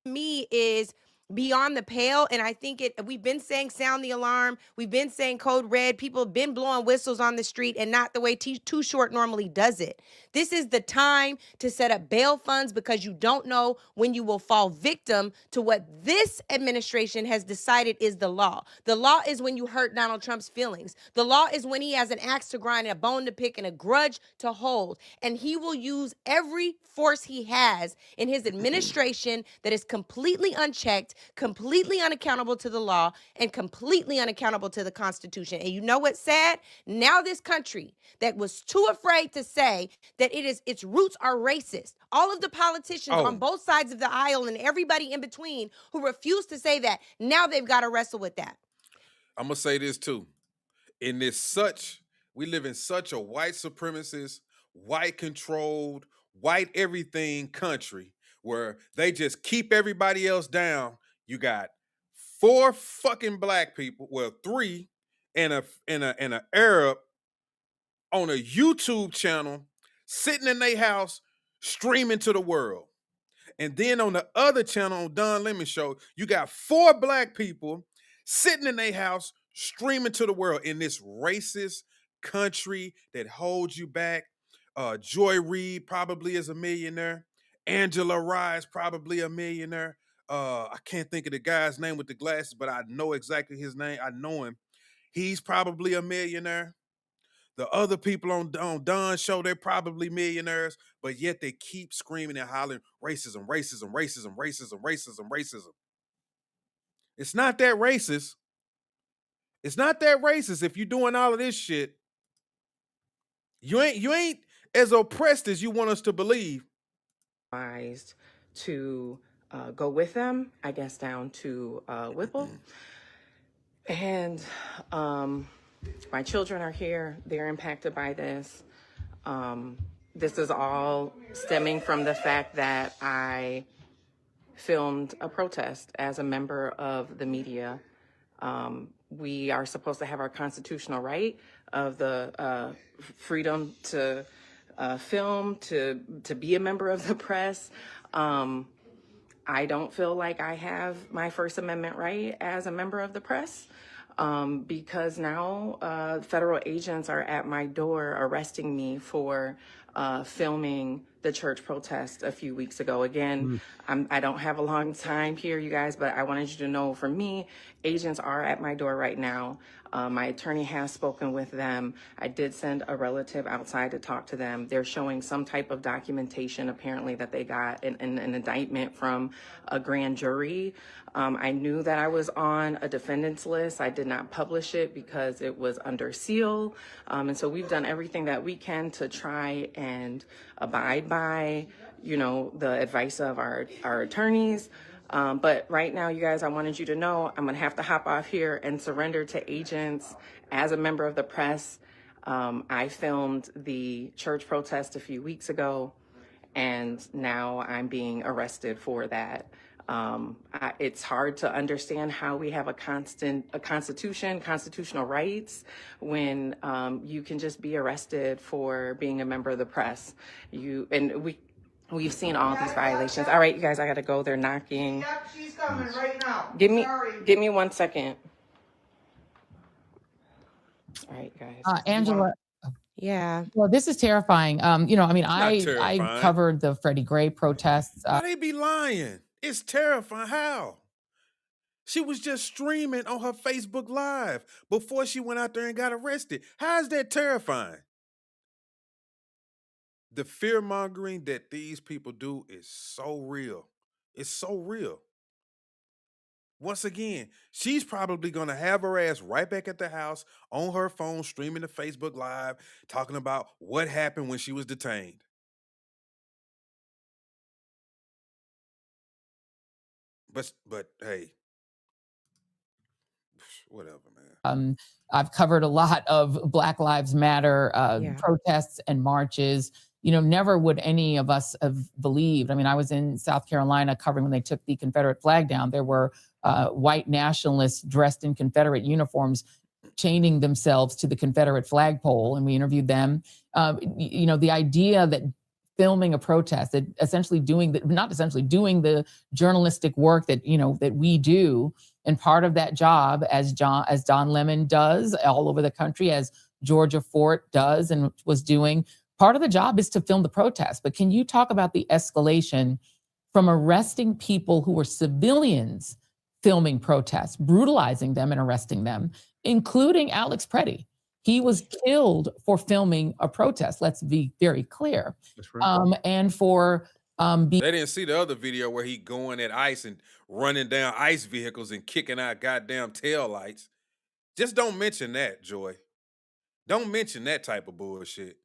Me is beyond the pale, and I think we've been saying sound the alarm, we've been saying code red, people have been blowing whistles on the street, and not the way Too Short normally does it. This is the time to set up bail funds, because you don't know when you will fall victim to what this administration has decided is the law. The law is when you hurt Donald Trump's feelings. The law is when he has an axe to grind, a bone to pick, and a grudge to hold, and he will use every force he has in his administration that is completely unchecked, completely unaccountable to the law, and completely unaccountable to the Constitution. And you know what's sad? Now this country that was too afraid to say that its roots are racist, all of the politicians on both sides of the aisle and everybody in between who refuse to say that, now they've got to wrestle with that. I'm going to say this too. We live in such a white supremacist, white controlled, white everything country where they just keep everybody else down. You got 4 fucking black people, well, 3, and an Arab on a YouTube channel sitting in their house streaming to the world. And then on the other channel, on Don Lemon Show, you got 4 black people sitting in their house streaming to the world in this racist country that holds you back. Joy Reid probably is a millionaire. Angela Rye is probably a millionaire. I can't think of the guy's name with the glasses, but I know exactly his name. I know him. He's probably a millionaire. The other people on Don's show, they're probably millionaires, but yet they keep screaming and hollering racism, racism, racism, racism, racism, racism. It's not that racist. It's not that racist if you're doing all of this shit. You ain't as oppressed as you want us to believe. To go with them, I guess, down to Whipple. And my children are here. They're impacted by this. This is all stemming from the fact that I filmed a protest as a member of the media. We are supposed to have our constitutional right of the freedom to film, to be a member of the press. I don't feel like I have my First Amendment right as a member of the press, because now federal agents are at my door arresting me for filming the church protest a few weeks ago. Again, I don't have a long time here, you guys, but I wanted you to know, for me, agents are at my door right now. My attorney has spoken with them. I did send a relative outside to talk to them. They're showing some type of documentation, apparently, that they got an indictment from a grand jury. I knew that I was on a defendant's list. I did not publish it because it was under seal. And so we've done everything that we can to try and abide by, you know, the advice of our attorneys. But right now, you guys, I wanted you to know I'm going to have to hop off here and surrender to agents as a member of the press. I filmed the church protest a few weeks ago, and now I'm being arrested for that. It's hard to understand how we have a constitution, constitutional rights, when you can just be arrested for being a member of the press. We've seen all these violations. All right, you guys, I gotta go. They're knocking. Yep, she's coming right now. Give me 1 second. All right, guys. Angela. Yeah. Well, this is terrifying. You know, I mean, I terrifying. covered the Freddie Gray protests. Why they be lying? It's terrifying. How? She was just streaming on her Facebook Live before she went out there and got arrested. How is that terrifying? The fear mongering that these people do is so real. It's so real. Once again, she's probably going to have her ass right back at the house on her phone, streaming to Facebook Live, talking about what happened when she was detained. But hey, whatever, man. I've covered a lot of Black Lives Matter protests and marches. You know, never would any of us have believed. I mean, I was in South Carolina covering when they took the Confederate flag down. There were white nationalists dressed in Confederate uniforms chaining themselves to the Confederate flagpole, and we interviewed them. You know, the idea that filming a protest, that essentially doing the journalistic work that, you know, that we do, and part of that job, as Don Lemon does all over the country, as Georgia Fort does and was doing, part of the job is to film the protest. But can you talk about the escalation from arresting people who were civilians filming protests, brutalizing them and arresting them, including Alex Preddy? He was killed for filming a protest. Let's be very clear. That's right. And for they didn't see the other video where he going at ICE and running down ICE vehicles and kicking out goddamn taillights. Just don't mention that, Joy. Don't mention that type of bullshit.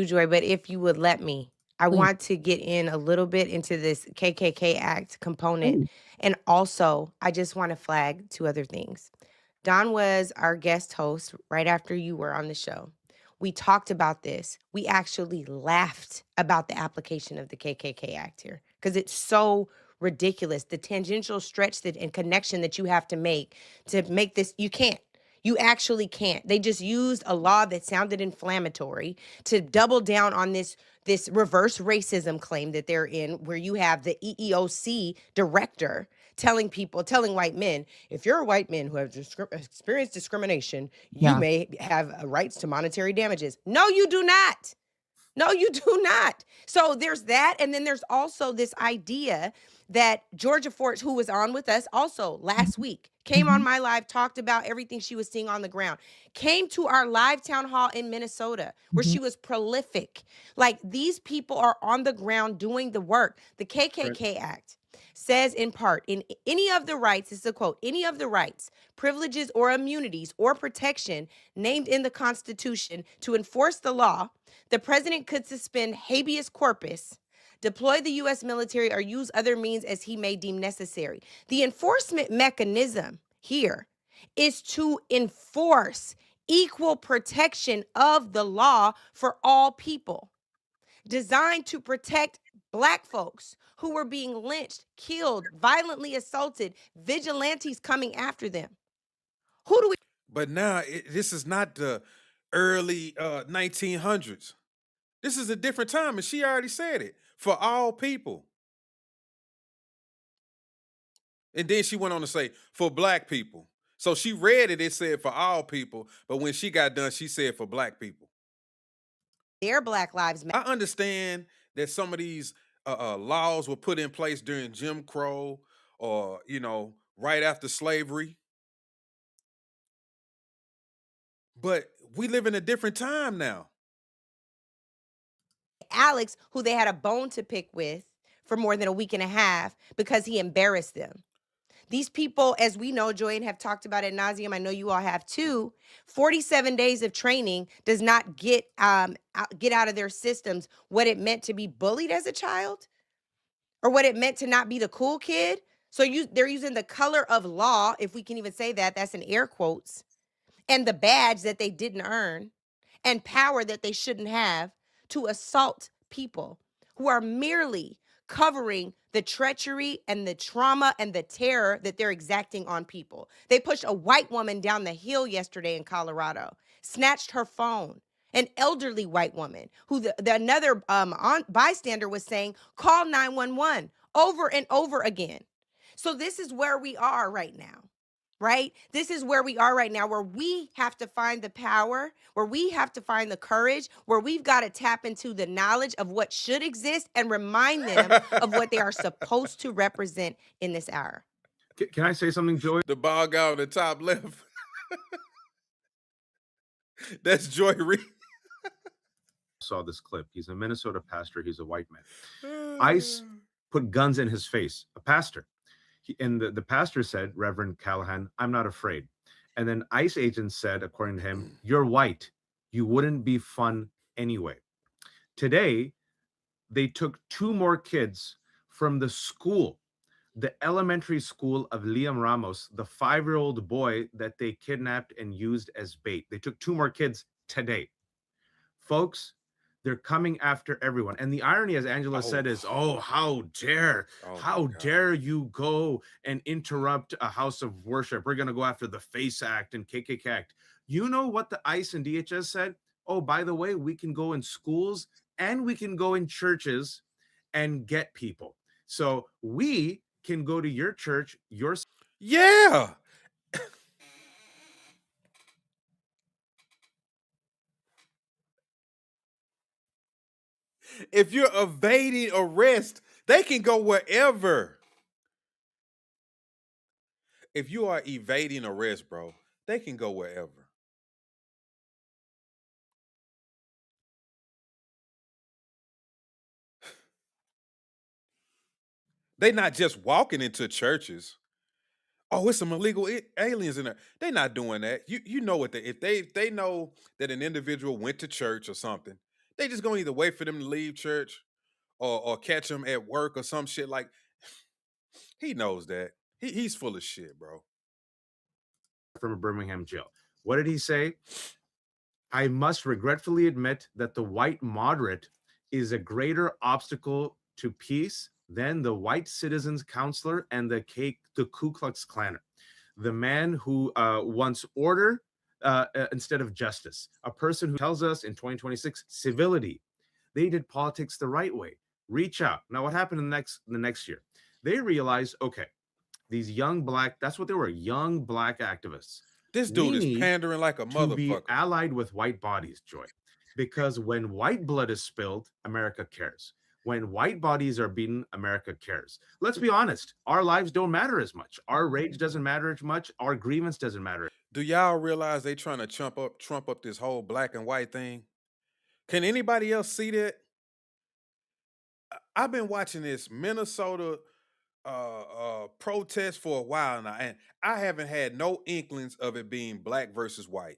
Joy, but if you would let me, I want to get in a little bit into this KKK Act component. And also, I just want to flag two other things. Don was our guest host right after you were on the show. We talked about this. We actually laughed about the application of the KKK Act here because it's so ridiculous. The tangential stretch and connection that you have to make this, you can't. You actually can't. They just used a law that sounded inflammatory to double down on this reverse racism claim that they're in, where you have the EEOC director telling white men, if you're a white man who has experienced discrimination, you may have rights to monetary damages. No, you do not. No, you do not. So there's that. And then there's also this idea that Georgia Fort, who was on with us also last week, came on my live, talked about everything she was seeing on the ground, came to our live town hall in Minnesota, where she was prolific. Like, these people are on the ground doing the work. The KKK Act says in part, in any of the rights, this is a quote, any of the rights, privileges, or immunities or protection named in the Constitution to enforce the law, the president could suspend habeas corpus, deploy the U.S. military, or use other means as he may deem necessary. The enforcement mechanism here is to enforce equal protection of the law for all people, designed to protect Black folks who were being lynched, killed, violently assaulted, vigilantes coming after them. Who do we? But now this is not the early 1900s. This is a different time, and she already said it. For all people. And then she went on to say, for Black people. So she read it said for all people, but when she got done, she said for Black people. Their Black Lives Matter. I understand that some of these laws were put in place during Jim Crow or, right after slavery. But we live in a different time now. Alex, who they had a bone to pick with for more than a week and a half because he embarrassed them. These people, as we know, Joy, and have talked about ad nauseum, I know you all have too, 47 days of training does not get out of their systems what it meant to be bullied as a child or what it meant to not be the cool kid. So they're using the color of law, if we can even say that, that's in air quotes, and the badge that they didn't earn and power that they shouldn't have to assault people who are merely covering the treachery and the trauma and the terror that they're exacting on people. They pushed a white woman down the hill yesterday in Colorado, snatched her phone. An elderly white woman who another bystander was saying, call 911 over and over again. So this is where we are right now. Right? This is where we are right now, where we have to find the power, where we have to find the courage, where we've got to tap into the knowledge of what should exist and remind them of what they are supposed to represent in this hour. Can I say something, Joy? The bald guy on the top left. That's Joy Reid. Saw this clip. He's a Minnesota pastor. He's a white man. ICE put guns in his face, a pastor. And the pastor said, Reverend Callahan, I'm not afraid. And then ICE agents said, according to him, you're white. You wouldn't be fun anyway. Today, they took 2 more kids from the school, the elementary school of Liam Ramos, the 5-year-old boy that they kidnapped and used as bait. They took 2 more kids today. Folks, they're coming after everyone. And the irony, as Angela said, is, how dare you go and interrupt a house of worship? We're going to go after the FACE Act and KKK Act. You know what the ICE and DHS said? Oh, by the way, we can go in schools and we can go in churches and get people. So we can go to your church, Yeah. If you're evading arrest, they can go wherever. If you are evading arrest, bro, they can go wherever. They're not just walking into churches. Oh, it's some illegal aliens in there. They're not doing that. You know what if they know that an individual went to church or something, they just gonna either wait for them to leave church or catch them at work or some shit. Like, he knows that. He's full of shit, bro. From a Birmingham jail. What did he say? I must regretfully admit that the white moderate is a greater obstacle to peace than the white citizens counselor and the Ku Klux Klaner. The man who wants order instead of justice. A person who tells us in 2026, civility. They did politics the right way. Reach out. Now, what happened in the next year? They realized, okay, these young black, that's what they were, young black activists. This dude is pandering like a motherfucker. To be allied with white bodies, Joy. Because when white blood is spilled, America cares. When white bodies are beaten, America cares. Let's be honest. Our lives don't matter as much. Our rage doesn't matter as much. Our grievance doesn't matter. Do y'all realize they trying to trump up this whole black and white thing? Can anybody else see that? I've been watching this Minnesota protest for a while now, and I haven't had no inklings of it being black versus white.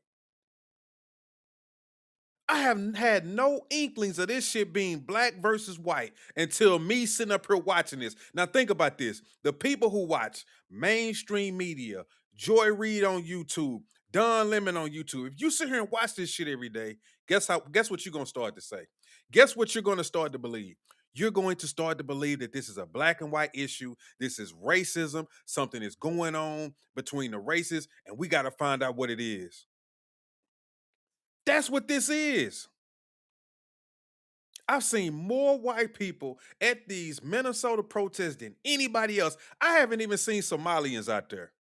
I haven't had no inklings of this shit being black versus white until me sitting up here watching this. Now think about this. The people who watch mainstream media, Joy Reid on YouTube, Don Lemon on YouTube, if you sit here and watch this shit every day, guess what you're going to start to say? Guess what you're going to start to believe? You're going to start to believe that this is a black and white issue. This is racism. Something is going on between the races, and we got to find out what it is. That's what this is. I've seen more white people at these Minnesota protests than anybody else. I haven't even seen Somalians out there.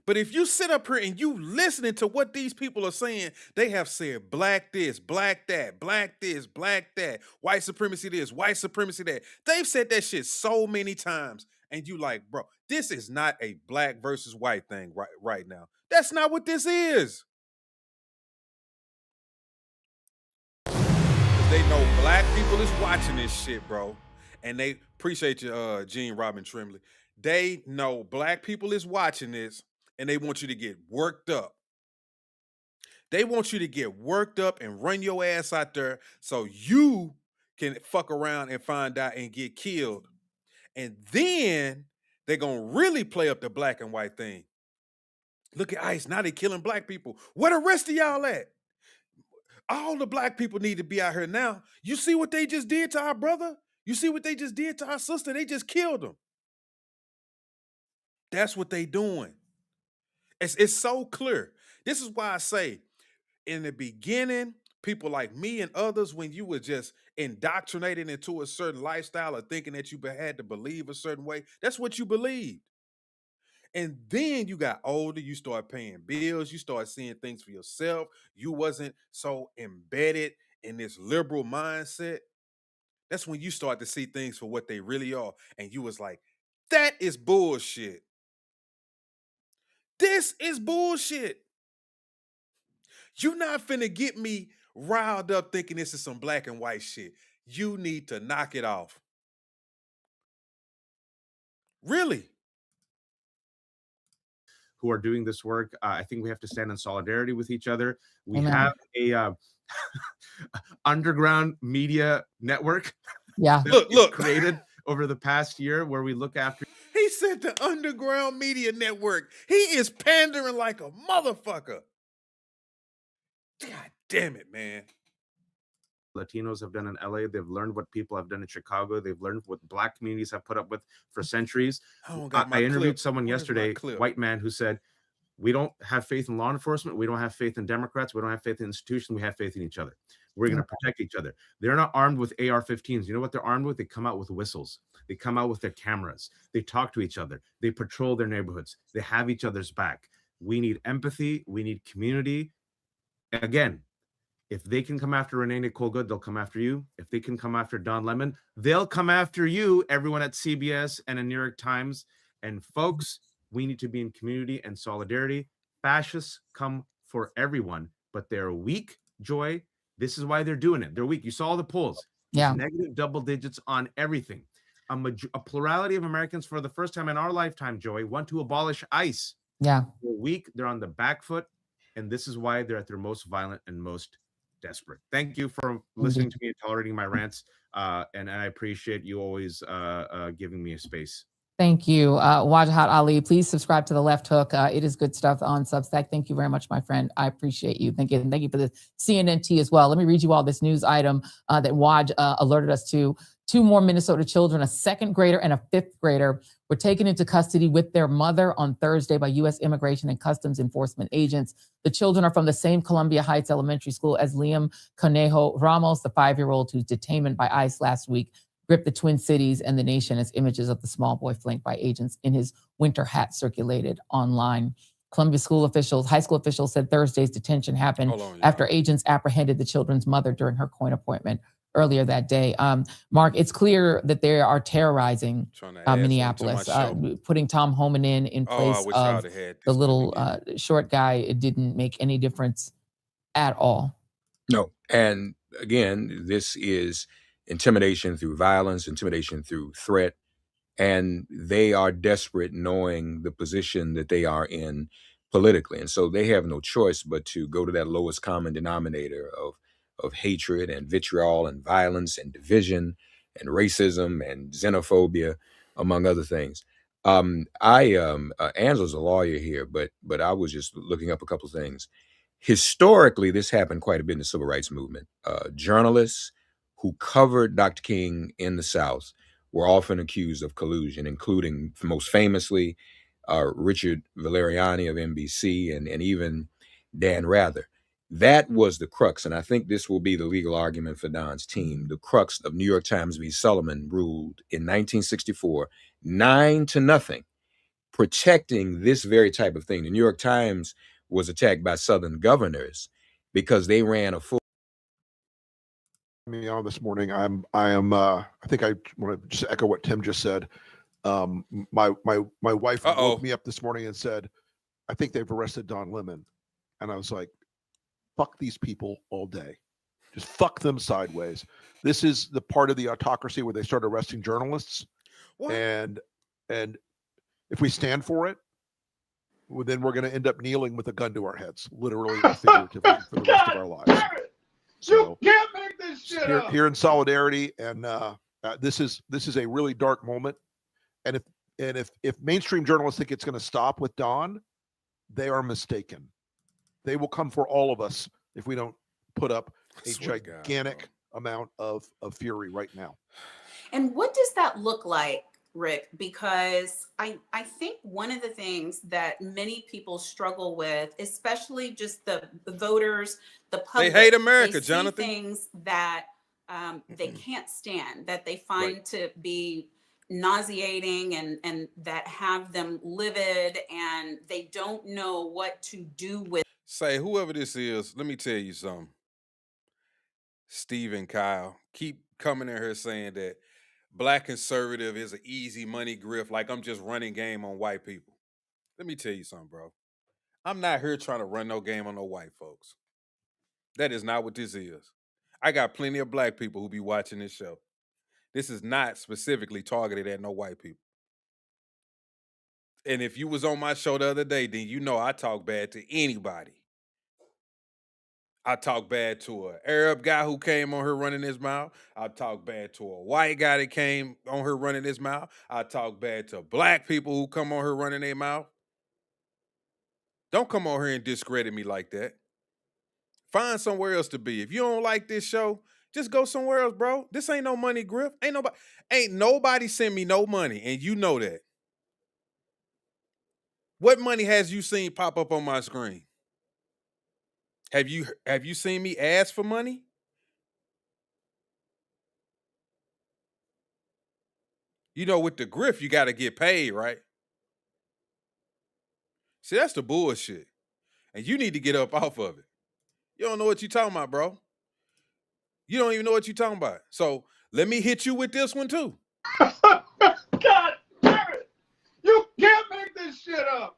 But if you sit up here and you listening to what these people are saying, they have said black this, black that, black this, black that, white supremacy this, white supremacy that. They've said that shit so many times. And you like, bro, this is not a black versus white thing right now. That's not what this is. They know black people is watching this shit, bro. And they appreciate you, Gene Robin Trimley. They know black people is watching this, and they want you to get worked up. They want you to get worked up and run your ass out there so you can fuck around and find out and get killed. And then they're going to really play up the black and white thing. Look at ICE. Now they killing black people. Where the rest of y'all at? All the black people need to be out here now. You see what they just did to our brother? You see what they just did to our sister? They just killed him. That's what they doing. It's so clear. This is why I say, in the beginning, people like me and others, when you were just indoctrinated into a certain lifestyle or thinking that you had to believe a certain way, that's what you believed. And then you got older, you start paying bills, you start seeing things for yourself. You wasn't so embedded in this liberal mindset. That's when you start to see things for what they really are. And you was like, that is bullshit. This is bullshit. You're not finna get me riled up thinking this is some black and white shit. You need to knock it off. Really? Who are doing this work. I think we have to stand in solidarity with each other. We Amen. have a underground media network. Yeah. Look, created over the past year where we look after. He said the underground media network. He is pandering like a motherfucker. God damn it, man. Latinos have done in LA. They've learned what people have done in Chicago. They've learned what black communities have put up with for centuries. I interviewed someone yesterday, white man, who said, we don't have faith in law enforcement. We don't have faith in Democrats. We don't have faith in institutions. We have faith in each other. We're going to protect each other. They're not armed with AR-15s. You know what they're armed with? They come out with whistles. They come out with their cameras. They talk to each other. They patrol their neighborhoods. They have each other's back. We need empathy. We need community. Again, if they can come after Renee Nicole Good, they'll come after you. If they can come after Don Lemon, they'll come after you, everyone at CBS and in New York Times. And folks, we need to be in community and solidarity. Fascists come for everyone, but they're weak, Joy. This is why they're doing it. They're weak. You saw the polls. Yeah. Negative double digits on everything. A plurality of Americans for the first time in our lifetime, Joy, want to abolish ICE. Yeah. They're weak. They're on the back foot. And this is why they're at their most violent and most desperate. Thank you for listening to me and tolerating my rants. And I appreciate you always giving me a space. Thank you, Wajahat Ali. Please subscribe to The Left Hook. It is good stuff on Substack. Thank you very much, my friend. I appreciate you. Thank you. And thank you for the CNNT as well. Let me read you all this news item that Waj alerted us to. 2 more Minnesota children, a 2nd grader and a 5th grader, were taken into custody with their mother on Thursday by U.S. Immigration and Customs Enforcement agents. The children are from the same Columbia Heights Elementary School as Liam Conejo Ramos, the 5-year-old whose detainment by ICE last week gripped the Twin Cities and the nation as images of the small boy flanked by agents in his winter hat circulated online. Columbia high school officials said Thursday's detention happened after agents apprehended the children's mother during her court appointment earlier that day. Mark, it's clear that they are terrorizing Minneapolis, putting Tom Homan in place of the little short guy. It didn't make any difference at all. No. And again, this is intimidation through violence, intimidation through threat. And they are desperate knowing the position that they are in politically. And so they have no choice but to go to that lowest common denominator of hatred and vitriol and violence and division and racism and xenophobia, among other things. Angela's a lawyer here, but I was just looking up a couple of things. Historically, this happened quite a bit in the civil rights movement. Journalists who covered Dr. King in the South were often accused of collusion, including most famously Richard Valeriani of NBC and even Dan Rather. That was the crux, and I think this will be the legal argument for Don's team. The crux of New York Times v. Sullivan ruled in 1964, 9-0, protecting this very type of thing. The New York Times was attacked by Southern governors because they ran a full. Me on this morning. I think I want to just echo what Tim just said. My wife woke me up this morning and said, I think they've arrested Don Lemon. And I was like, fuck these people all day. Just fuck them sideways. This is the part of the autocracy where they start arresting journalists. What? And if we stand for it, well, then we're going to end up kneeling with a gun to our heads, literally and figuratively, for the rest of our lives. So, you can't make this shit up. Here in solidarity, and this is a really dark moment. And if mainstream journalists think it's going to stop with Don, they are mistaken. They will come for all of us if we don't put up a gigantic amount of fury right now. And what does that look like, Rick? Because I think one of the things that many people struggle with, especially just the voters, the public, they hate America, they see Jonathan. Things that they can't stand, that they find to be nauseating and that have them livid, and they don't know what to do with. Say, whoever this is, let me tell you something. Steve and Kyle keep coming in here saying that black conservative is an easy money grift, like I'm just running game on white people. Let me tell you something, bro. I'm not here trying to run no game on no white folks. That is not what this is. I got plenty of black people who be watching this show. This is not specifically targeted at no white people. And if you was on my show the other day, then you know I talk bad to anybody. I talk bad to an Arab guy who came on here running his mouth. I talk bad to a white guy that came on here running his mouth. I talk bad to black people who come on here running their mouth. Don't come on here and discredit me like that. Find somewhere else to be. If you don't like this show, just go somewhere else, bro. This ain't no money grift. Ain't nobody send me no money, and you know that. What money has you seen pop up on my screen? Have you seen me ask for money? You know, with the grift, you got to get paid, right? See, that's the bullshit. And you need to get up off of it. You don't know what you're talking about, bro. You don't even know what you're talking about. So let me hit you with this one, too. God damn it. You can't make this shit up.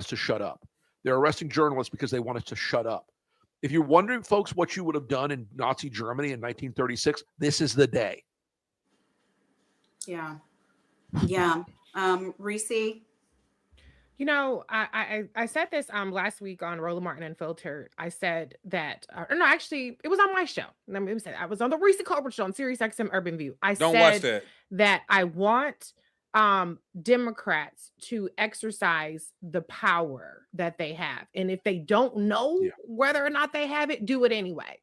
To shut up. They're arresting journalists because they want us to shut up. If you're wondering, folks, what you would have done in Nazi Germany in 1936, this is the day. Yeah. Reese? You know, I said this last week on Roland Martin Unfiltered. I said that, no, actually, it was on my show. Let me say, I was on the Reese Colbert Show on Sirius XM Urban View. Don't watch that I want Democrats to exercise the power that they have. And if they don't know whether or not they have it, do it anyway.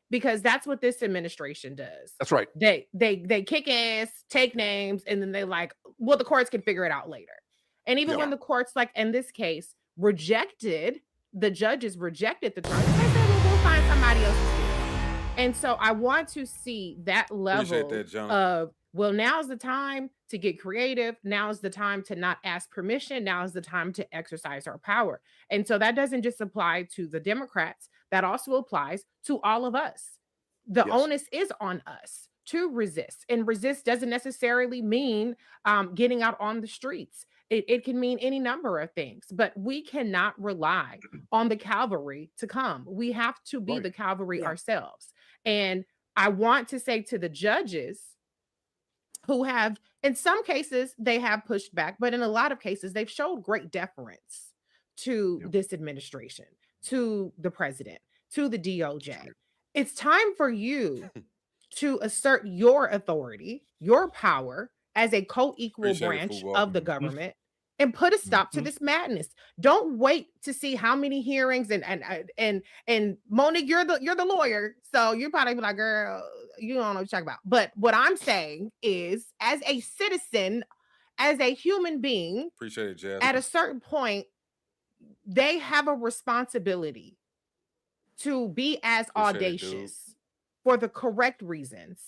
Because that's what this administration does. That's right. They kick ass, take names, and then they like, well, the courts can figure it out later. And even when the courts, like in this case, the judges rejected the charge, they said, well, we'll find somebody else to do it. And so I want to see that level of, well, now's the time to get creative. Now's the time to not ask permission. Now's the time to exercise our power. And so that doesn't just apply to the Democrats. That also applies to all of us. The onus is on us to resist. And resist doesn't necessarily mean getting out on the streets. It can mean any number of things, but we cannot rely on the cavalry to come. We have to be the cavalry ourselves. And I want to say to the judges who have, in some cases, they have pushed back, but in a lot of cases, they've showed great deference to this administration, to the president, to the DOJ. It's time for you to assert your authority, your power as a co-equal branch of the government and put a stop to this madness. Don't wait to see how many hearings and Monique, you're the lawyer, so you're probably be like, girl, you don't know what you're talking about. But what I'm saying is, as a citizen, as a human being, appreciate it, Jasmine. At a certain point, they have a responsibility to be as audacious for the correct reasons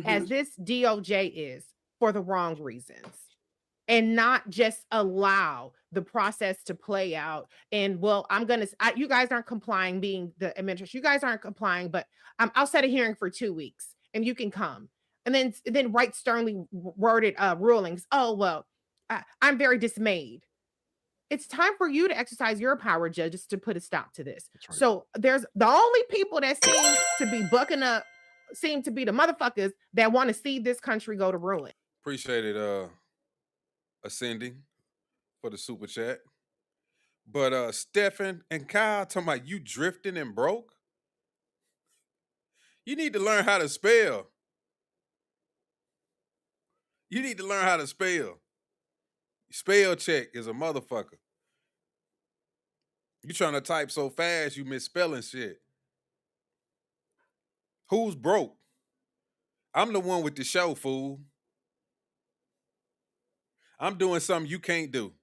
as this DOJ is for the wrong reasons and not just allow the process to play out. And well, you guys aren't complying, being the administration, you guys aren't complying, but I'll set a hearing for 2 weeks and you can come. And then write sternly worded rulings. Oh, well, I'm very dismayed. It's time for you to exercise your power, judges, to put a stop to this. Right. So there's the only people that seem to be bucking up, seem to be the motherfuckers that want to see this country go to ruin. Appreciate it, Ascending, for the super chat. But Stephen and Kyle talking about you drifting and broke. You need to learn how to spell. You need to learn how to spell. Spell check is a motherfucker. You trying to type so fast you misspelling shit. Who's broke? I'm the one with the show, fool. I'm doing something you can't do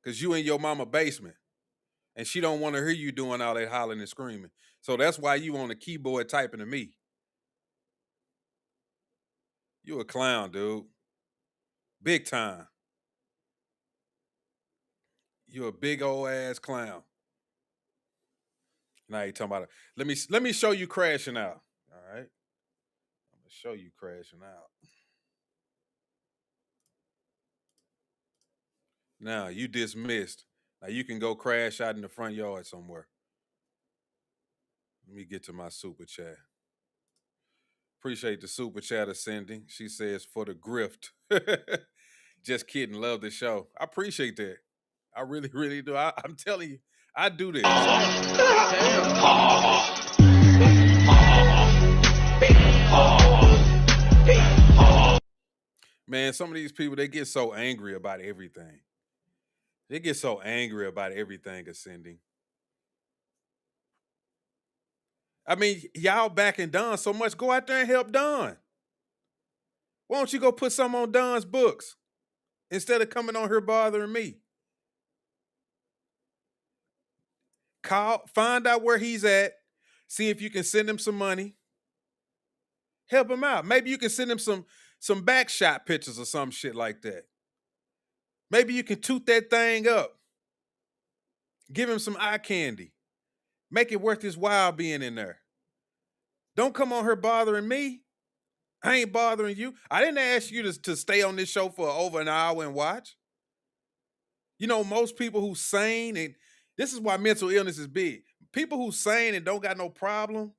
because you in your mama basement and she don't want to hear you doing all that hollering and screaming. So that's why you on the keyboard typing to me. You a clown, dude. Big time. You a big old ass clown. Now you talking about it. Let me show you crashing out. All right. I'm gonna show you crashing out. Now you dismissed. Now you can go crash out in the front yard somewhere. Let me get to my super chat. Appreciate the super chat Ascending. She says for the grift. Just kidding. Love the show. I appreciate that. I really, really do. I'm telling you, I do this. Man, some of these people, they get so angry about everything. They get so angry about everything, Ascending. I mean, y'all backing Don so much. Go out there and help Don. Why don't you go put some on Don's books instead of coming on here bothering me? Call, find out where he's at. See if you can send him some money. Help him out. Maybe you can send him some back shot pictures or some shit like that. Maybe you can toot that thing up. Give him some eye candy. Make it worth his while being in there. Don't come on here bothering me. I ain't bothering you. I didn't ask you to stay on this show for over an hour and watch. You know, most people who sane, and this is why mental illness is big. People who sane and don't got no problem,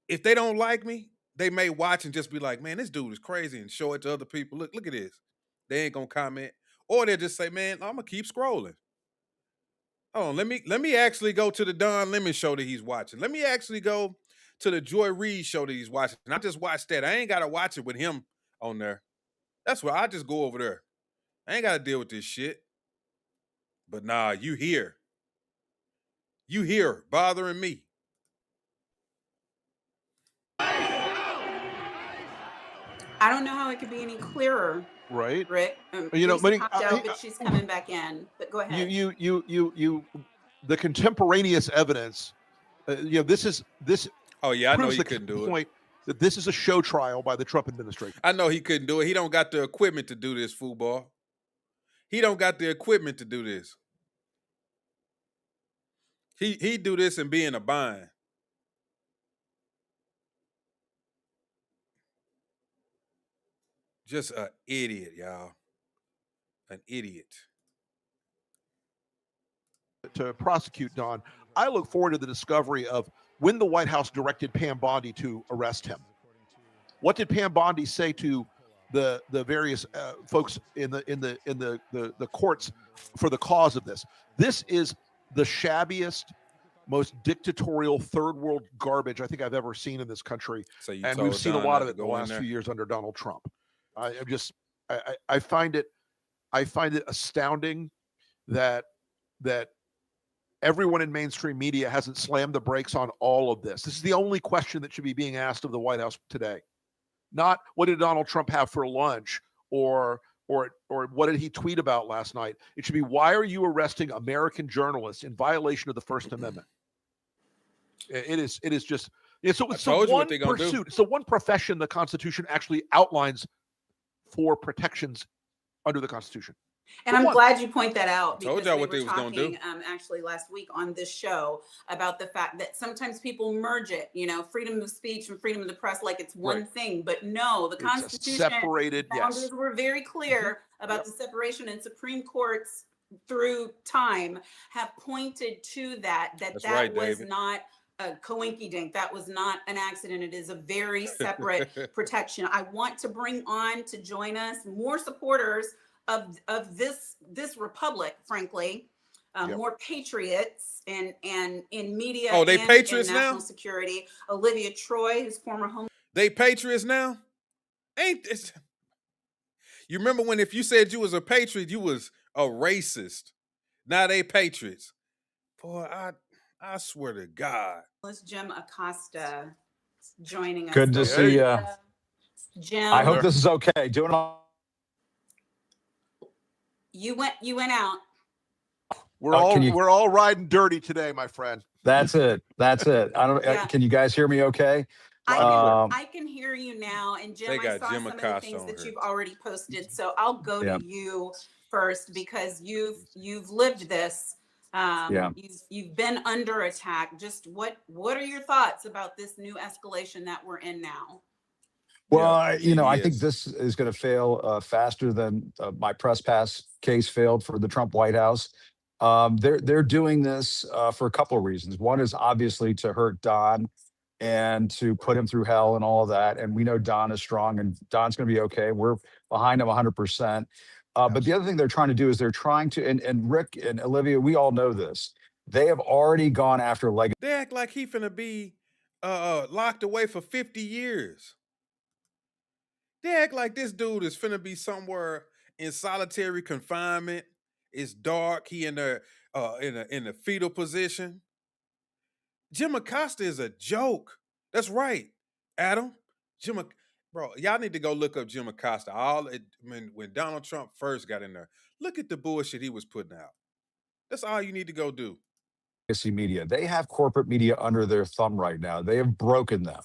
if they don't like me, they may watch and just be like, man, this dude is crazy, and show it to other people. Look at this. They ain't gonna comment. Or they'll just say, man, I'm gonna keep scrolling. Oh, let me actually go to the Don Lemon show that he's watching. Let me actually go to the Joy Reid show that he's watching. And I just watched that. I ain't gotta watch it with him on there. That's why I just go over there. I ain't gotta deal with this shit. But nah, you here. You here bothering me. I don't know how it could be any clearer. Right. Rick. You know, Lisa popped out, but she's coming back in. But go ahead. You the contemporaneous evidence. This. Oh yeah, I know proves he the couldn't do point that this is a show trial by the Trump administration. I know he couldn't do it. He don't got the equipment to do this, football. He don't got the equipment to do this. He do this and be in a bind. Just an idiot, y'all. An idiot. To prosecute Don, I look forward to the discovery of when the White House directed Pam Bondi to arrest him. What did Pam Bondi say to the various folks in the courts for the cause of this? This is the shabbiest, most dictatorial third world garbage I think I've ever seen in this country, So you and told we've seen Don a lot not of to it in the go in last there? few years under Donald Trump. I find it astounding that everyone in mainstream media hasn't slammed the brakes on all of this. This is the only question that should be being asked of the White House today. Not what did Donald Trump have for lunch or what did he tweet about last night? It should be, why are you arresting American journalists in violation of the First Amendment? It is just, so it's the told you what one they gonna do. pursuit. It's the one profession the Constitution actually outlines for protections under the Constitution. And I'm glad you point that out, Told because y'all we what were they was gonna do. talking actually last week on this show about the fact that sometimes people merge it, freedom of speech and freedom of the press like it's one thing, but no, the It's a Constitution separated, founders yes. were very clear about the separation, and Supreme Courts through time have pointed to that That's that right, was David. not a coinky-dink. That was not an accident. It is a very separate protection. I want to bring on to join us more supporters of this republic, frankly, more patriots and in media. Oh, they and patriots in now? national security. Olivia Troy, who's former home. They patriots now? Ain't this? You remember when if you said you was a patriot, you was a racist. Now they patriots. Boy, I swear to God. Jim Acosta joining us. Good to see you. Jim, I hope this is okay. Doing all. You went out. We're all riding dirty today, my friend. That's it. That's it. I don't. Yeah. Can you guys hear me okay? I can hear you now, and Jim, They I got saw Jim some of the Acosta things on that here. you've already posted. So I'll go Yeah. to you first, because you've lived this. Yeah. You've been under attack. Just what are your thoughts about this new escalation that we're in now? Well, Yeah, I he think is. this is going to fail faster than my press pass case failed for the Trump White House. They're doing this for a couple of reasons. One is obviously to hurt Don and to put him through hell and all of that. And we know Don is strong, and Don's going to be okay. We're behind him 100%. But the other thing they're trying to do is they're trying to, and Rick and Olivia, we all know this. They have already gone after legacy. They act like he finna be locked away for 50 years. They act like this dude is finna be somewhere in solitary confinement. It's dark. He in a fetal position. Jim Acosta is a joke. That's right, Adam. Bro, y'all need to go look up Jim Acosta. When Donald Trump first got in there, look at the bullshit he was putting out. That's all you need to go do. Media. They have corporate media under their thumb right now. They have broken them.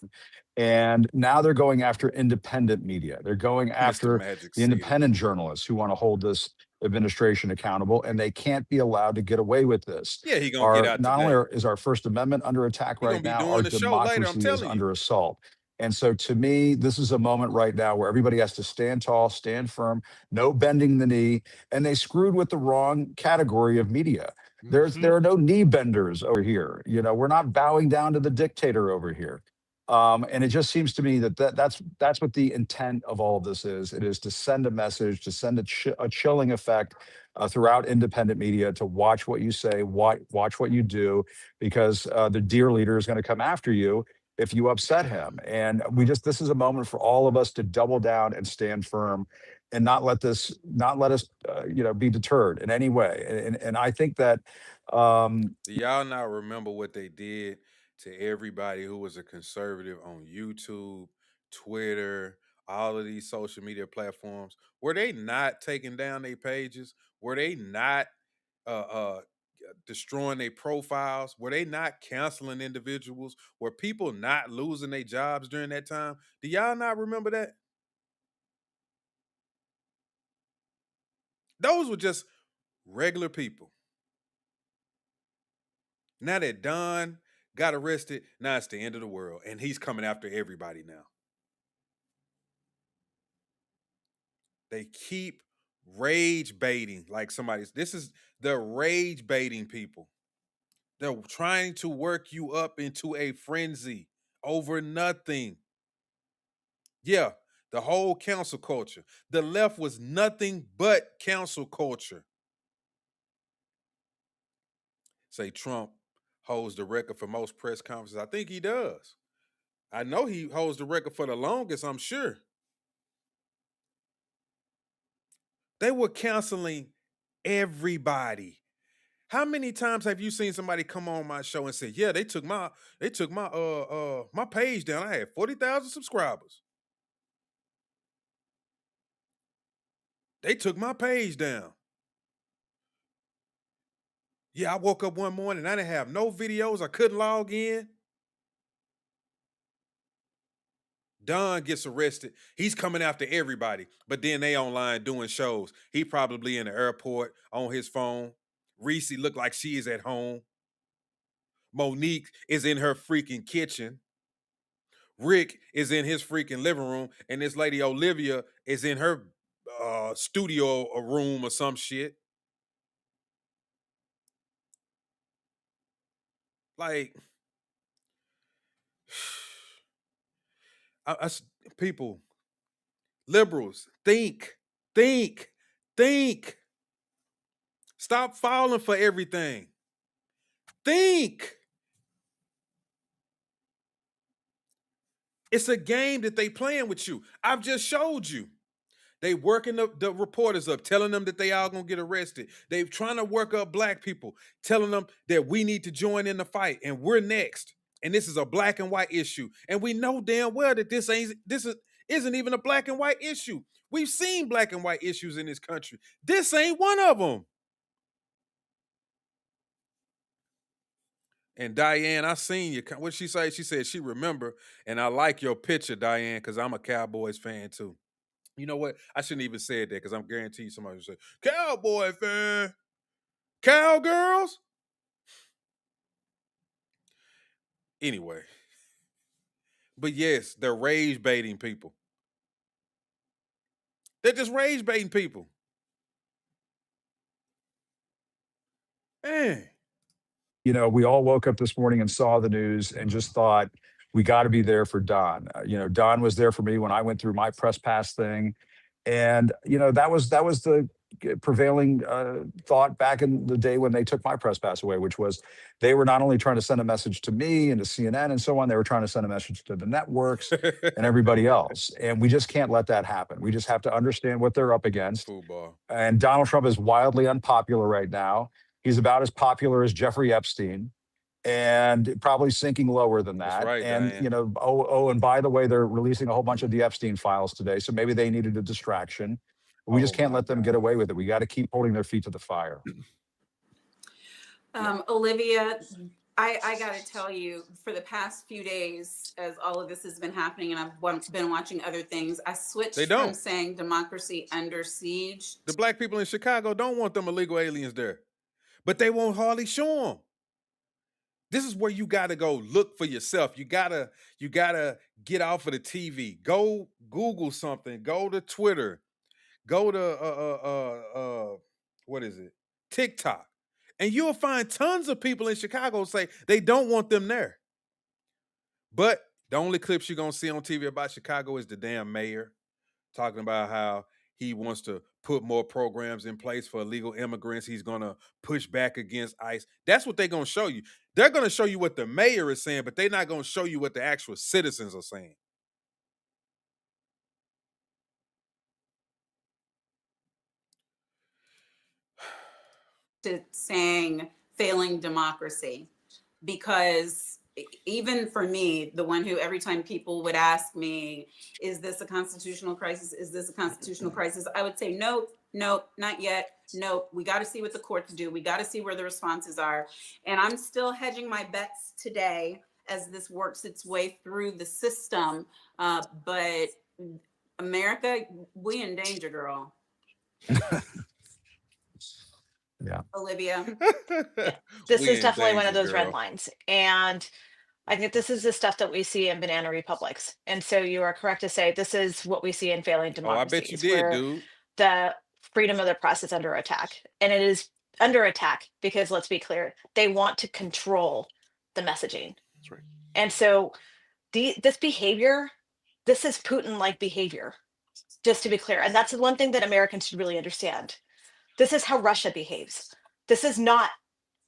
And now they're going after independent media. They're going after Magic the independent journalists who want to hold this administration accountable, and they can't be allowed to get away with this. Yeah, he gonna get out Not today. only is our First Amendment under attack He right gonna be now, doing our the show later, I'm democracy is telling you. under assault. And so to me, this is a moment right now where everybody has to stand tall, stand firm, no bending the knee, and they screwed with the wrong category of media. There are no knee benders over here. We're not bowing down to the dictator over here. And it just seems to me that's what the intent of all of this is. It is to send a message, to send a chilling effect throughout independent media, to watch what you say, watch what you do, because the dear leader is going to come after you if you upset him. And this is a moment for all of us to double down and stand firm, and not let us be deterred in any way. And I think that Do y'all not remember what they did to everybody who was a conservative on YouTube, Twitter, all of these social media platforms? Were they not taking down their pages? Were they not destroying their profiles? Were they not canceling individuals? Were people not losing their jobs during that time? Do y'all not remember that? Those were just regular people. Now that Don got arrested, now it's the end of the world, and he's coming after everybody now. They keep rage baiting like somebody's. This is the rage baiting people. They're trying to work you up into a frenzy over nothing. Yeah, the whole cancel culture. The left was nothing but cancel culture. Say Trump holds the record for most press conferences. I think he does. I know he holds the record for the longest, I'm sure. They were canceling everybody. How many times have you seen somebody come on my show and say, "Yeah, they took my my page down. I had 40,000 subscribers. They took my page down. Yeah, I woke up one morning and I didn't have no videos. I couldn't log in." Don gets arrested. He's coming after everybody, but then they online doing shows. He probably in the airport on his phone. Reese look like she is at home. Monique is in her freaking kitchen. Rick is in his freaking living room, and this lady Olivia is in her studio room or some shit. Like, people, liberals, think. Stop falling for everything. Think. It's a game that they playing with you. I've just showed you. They working the reporters up, telling them that they all gonna get arrested. They trying to work up black people, telling them that we need to join in the fight and we're next. And this is a black and white issue. And we know damn well that this isn't even a black and white issue. We've seen black and white issues in this country. This ain't one of them. And Diane, I seen you. What'd she say? She said she remember, and I like your picture, Diane, because I'm a Cowboys fan too. You know what? I shouldn't even say that because I'm guaranteed somebody will say, Cowboy fan, Cowgirls. Anyway. But yes, they're rage baiting people. They're just rage baiting people. Man. You know, we all woke up this morning and saw the news and just thought, we got to be there for Don. You know, Don was there for me when I went through my press pass thing. And, you know, that was the prevailing thought back in the day when they took my press pass away, which was they were not only trying to send a message to me and to CNN and so on, they were trying to send a message to the networks and everybody else. And we just can't let that happen. We just have to understand what they're up against. Football. And Donald Trump is wildly unpopular right now. He's about as popular as Jeffrey Epstein and probably sinking lower than that. That's right, and, Diane. you know, and by the way, they're releasing a whole bunch of the Epstein files today. So maybe they needed a distraction. We just can't let them get away with it. We got to keep holding their feet to the fire. Olivia, I got to tell you, for the past few days, as all of this has been happening and I've been watching other things, I switched from saying democracy under siege. The black people in Chicago don't want them illegal aliens there, but they won't hardly show them. This is where you got to go look for yourself. You gotta get off of the TV. Go Google something. Go to Twitter. Go to what is it? TikTok. And you'll find tons of people in Chicago say they don't want them there. But the only clips you're gonna see on TV about Chicago is the damn mayor talking about how he wants to put more programs in place for illegal immigrants. He's going to push back against ICE. That's what they're going to show you. They're going to show you what the mayor is saying, but they're not going to show you what the actual citizens are saying. Saying failing democracy, because even for me, the one who every time people would ask me, is this a constitutional crisis? Is this a constitutional crisis? I would say, nope, not yet. Nope. We got to see what the courts do. We got to see where the responses are. And I'm still hedging my bets today as this works its way through the system. But America, we in danger, girl. Yeah. Olivia. This is definitely one of those red lines. And I think this is the stuff that we see in banana republics. And so you are correct to say this is what we see in failing democracies. I bet you did, dude. The freedom of the press is under attack. And it is under attack because, let's be clear, they want to control the messaging. That's right. And so this behavior, this is Putin-like behavior, just to be clear. And that's the one thing that Americans should really understand. This is how Russia behaves. This is not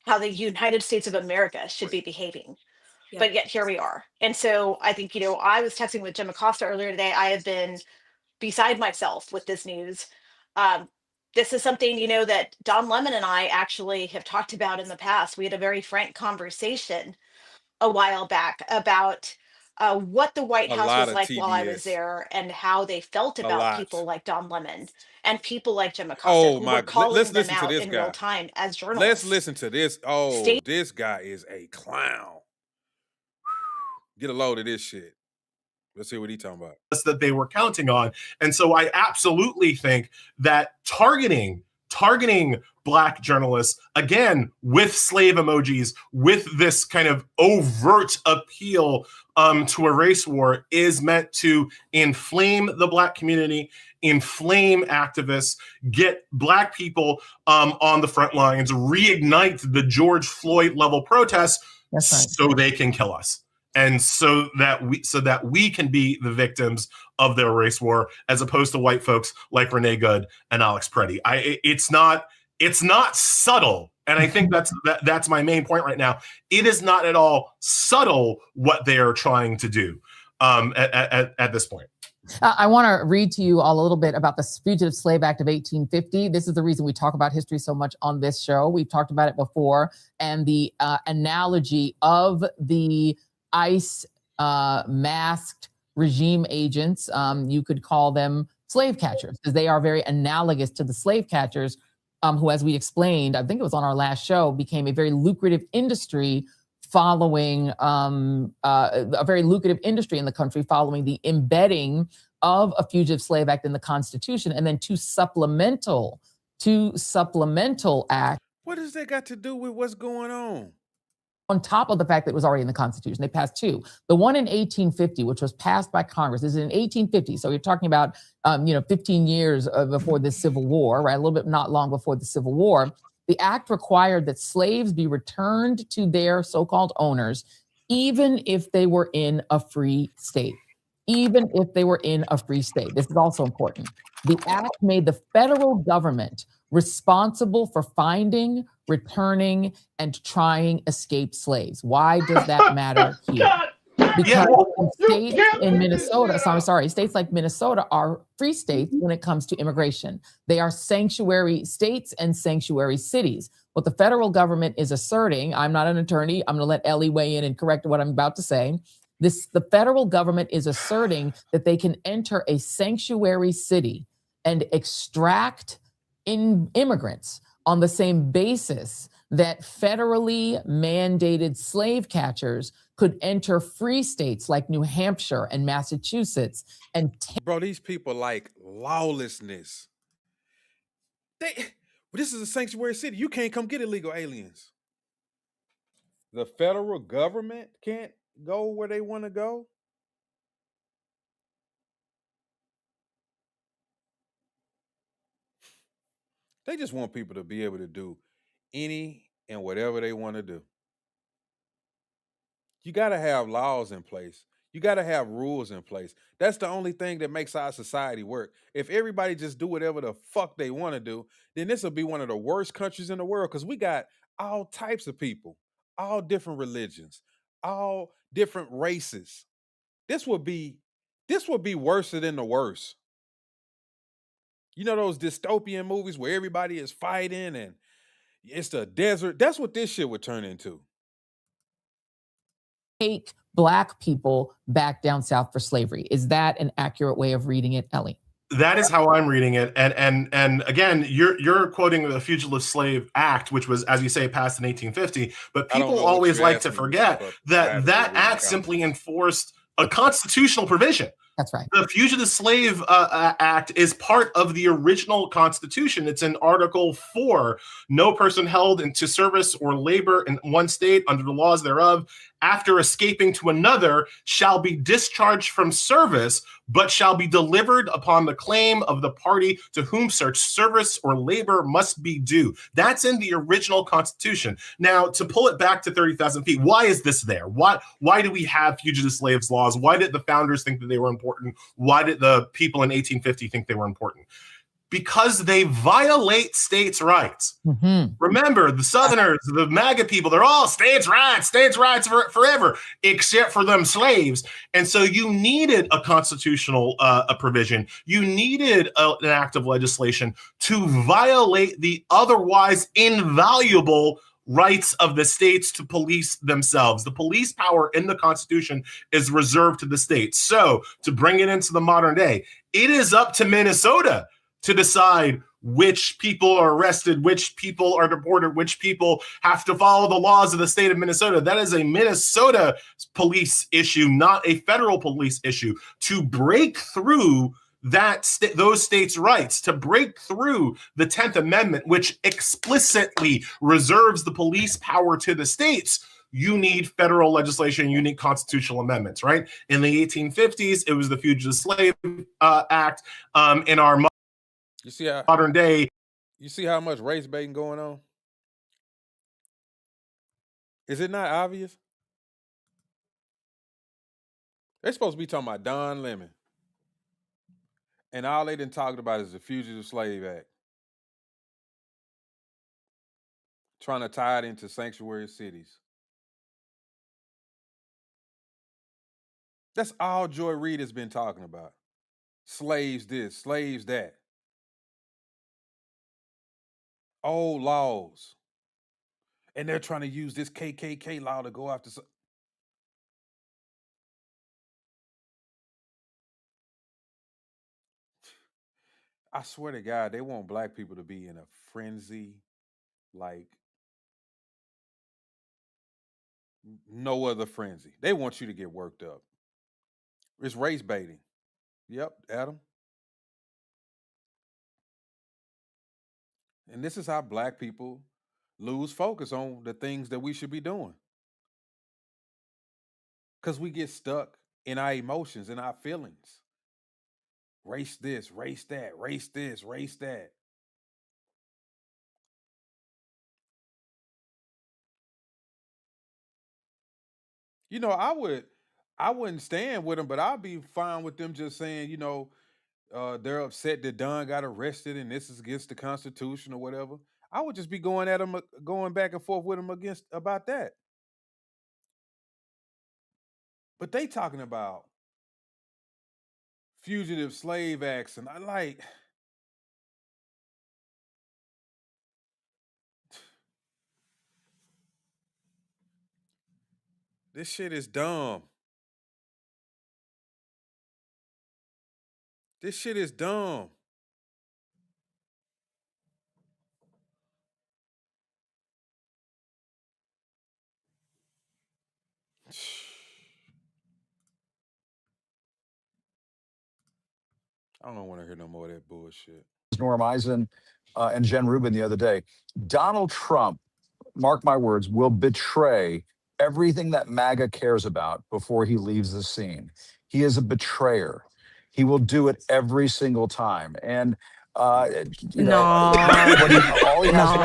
how the United States of America should be behaving. Yeah. But yet here we are. And so I think, I was texting with Jim Acosta earlier today. I have been beside myself with this news. This is something, that Don Lemon and I actually have talked about in the past. We had a very frank conversation a while back about what the White House was like while I was there and how they felt about people like Don Lemon and people like Jim Acosta who were calling them out in real time as journalists. Let's listen to this. Oh, this guy is a clown. Get a load of this shit. Let's see what he's talking about. That they were counting on. And so I absolutely think that targeting Black journalists, again, with slave emojis, with this kind of overt appeal to a race war, is meant to inflame the Black community, inflame activists, get Black people on the front lines, reignite the George Floyd level protests so they can kill us. And so that we can be the victims of their race war, as opposed to white folks like Renee Good and Alex Preddy. It's not subtle, and I think that's my main point right now. It is not at all subtle what they are trying to do at this point. I want to read to you all a little bit about the Fugitive Slave Act of 1850. This is the reason we talk about history so much on this show. We've talked about it before, and the analogy of the ICE masked regime agents, you could call them slave catchers, because they are very analogous to the slave catchers who, as we explained, I think it was on our last show, became a very lucrative industry following a very lucrative industry in the country following the embedding of a Fugitive Slave Act in the Constitution, and then two supplemental acts. What does that got to do with what's going on? On top of the fact that it was already in the Constitution, they passed two. The one in 1850, which was passed by Congress, is in 1850. So you're talking about, 15 years before the Civil War, right? A little bit not long before the Civil War. The act required that slaves be returned to their so-called owners, even if they were in a free state. Even if they were in a free state. This is also important. The act made the federal government responsible for finding, returning, and trying escaped slaves. Why does that matter here? Because states in Minnesota, states like Minnesota are free states when it comes to immigration. They are sanctuary states and sanctuary cities. What the federal government is asserting, I'm not an attorney, I'm gonna let Ellie weigh in and correct what I'm about to say. The federal government is asserting that they can enter a sanctuary city and extract immigrants on the same basis that federally mandated slave catchers could enter free states like New Hampshire and Massachusetts. And bro, these people like lawlessness. This is a sanctuary city. You can't come get illegal aliens. The federal government can't go where they want to go. They just want people to be able to do any and whatever they want to do. You got to have laws in place. You got to have rules in place. That's the only thing that makes our society work. If everybody just do whatever the fuck they want to do, then this will be one of the worst countries in the world, because we got all types of people, all different religions, all different races. This would be worse than the worst. You know those dystopian movies where everybody is fighting and it's the desert? That's what this shit would turn into. Take Black people back down south for slavery. Is that an accurate way of reading it, Ellie? That is how I'm reading it. And again, you're quoting the Fugitive Slave Act, which was, as you say, passed in 1850. But people always like to forget that act simply enforced a constitutional provision. That's right. The Fugitive Slave Act is part of the original Constitution. It's in Article 4. No person held into service or labor in one state under the laws thereof, after escaping to another, shall be discharged from service, but shall be delivered upon the claim of the party to whom such service or labor must be due. That's in the original Constitution. Now, to pull it back to 30,000 feet, why is this there? Why do we have fugitive slaves laws? Why did the founders think that they were important? Why did the people in 1850 think they were important? Because they violate states' rights. Mm-hmm. Remember, the Southerners, the MAGA people, they're all states' rights forever, except for them slaves. And so you needed a constitutional provision. You needed an act of legislation to violate the otherwise invaluable rights of the states to police themselves. The police power in the Constitution is reserved to the states. So to bring it into the modern day, it is up to Minnesota to decide which people are arrested, which people are deported, which people have to follow the laws of the state of Minnesota. That is a Minnesota police issue, not a federal police issue. To break through those states' rights, to break through the 10th Amendment, which explicitly reserves the police power to the states, you need federal legislation, you need constitutional amendments, right? In the 1850s, it was the Fugitive Slave Act. In our modern day. You see how much race baiting going on? Is it not obvious? They're supposed to be talking about Don Lemon. And all they done talked about is the Fugitive Slave Act. Trying to tie it into sanctuary cities. That's all Joy Reid has been talking about. Slaves this, slaves that. Old laws. And they're trying to use this KKK law to go after. I swear to God, they want black people to be in a frenzy like no other frenzy. They want you to get worked up. It's race baiting. Yep, Adam. And this is how black people lose focus on the things that we should be doing. Because we get stuck in our emotions and our feelings. Race this, race that, race this, race that. You know, I wouldn't stand with them, but I'd be fine with them just saying, you know, they're upset that Don got arrested and this is against the Constitution or whatever. I would just be going at them, going back and forth with them about that. But they talking about fugitive slave acts, and I like. This shit is dumb. This shit is dumb. I don't want to hear no more of that bullshit. Norm Eisen and Jen Rubin the other day. Donald Trump, mark my words, will betray everything that MAGA cares about before he leaves the scene. He is a betrayer. He will do it every single time. And you know, all he has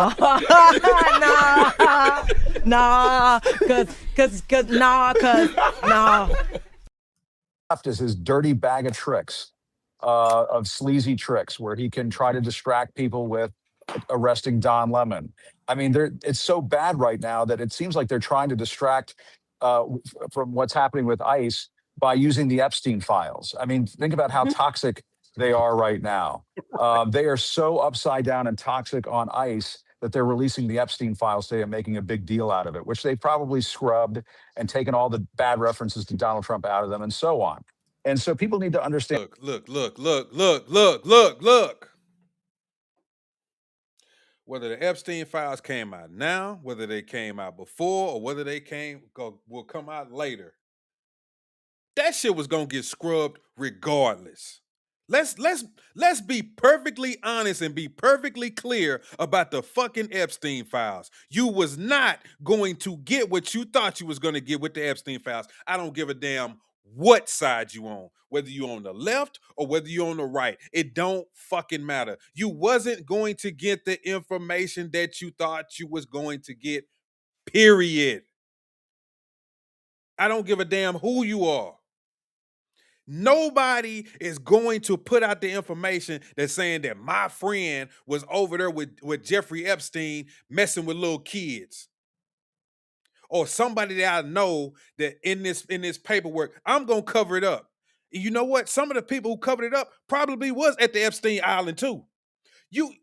left is his dirty bag of tricks, of sleazy tricks, where he can try to distract people with arresting Don Lemon. I mean, it's so bad right now that it seems like they're trying to distract from what's happening with ICE by using the Epstein files. I mean, think about how toxic they are right now. They are so upside down and toxic on ICE that they're releasing the Epstein files today and making a big deal out of it, which they probably scrubbed and taken all the bad references to Donald Trump out of them and so on. And so people need to understand. Look. Whether the Epstein files came out now, whether they came out before, or whether they will come out later, that shit was gonna get scrubbed regardless. Let's be perfectly honest and be perfectly clear about the fucking Epstein files. You was not going to get what you thought you was going to get with the Epstein files. I don't give a damn what side you on, whether you on the left or whether you on the right. It don't fucking matter. You wasn't going to get the information that you thought you was going to get, period. I don't give a damn who you are. Nobody is going to put out the information that's saying that my friend was over there with Jeffrey Epstein messing with little kids. Or somebody that I know that in this paperwork, I'm going to cover it up. And you know what? Some of the people who covered it up probably was at the Epstein Island too. The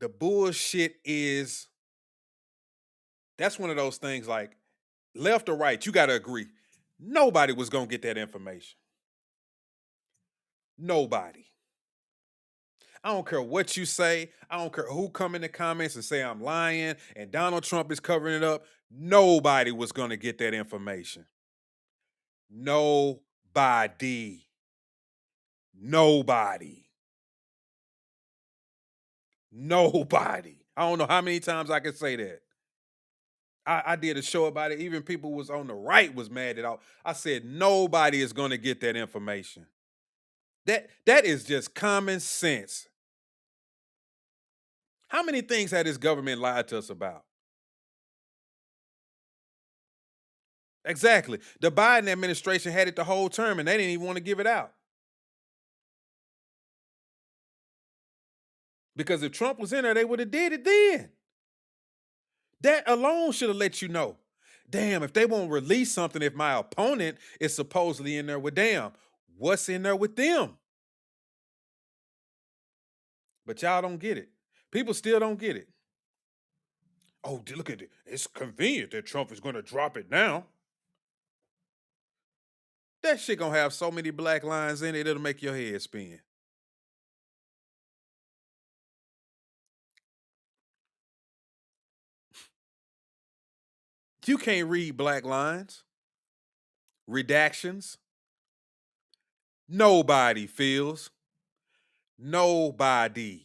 bullshit is, that's one of those things like left or right, you got to agree. Nobody was going to get that information. Nobody. I don't care what you say. I don't care who come in the comments and say I'm lying and Donald Trump is covering it up. Nobody was going to get that information. Nobody. I don't know how many times I can say that. I did a show about it. Even people was on the right was mad at all. I said nobody is going to get that information. That is just common sense. How many things had this government lied to us about? Exactly. The Biden administration had it the whole term and they didn't even want to give it out. Because if Trump was in there, they would have did it then. That alone should have let you know. Damn, if they won't release something, if my opponent is supposedly in there with them, what's in there with them? But y'all don't get it. People still don't get it. Oh, look at it. It's convenient that Trump is going to drop it now. That shit gonna have so many black lines in it, it'll make your head spin. You can't read black lines, redactions. Nobody feels. Nobody.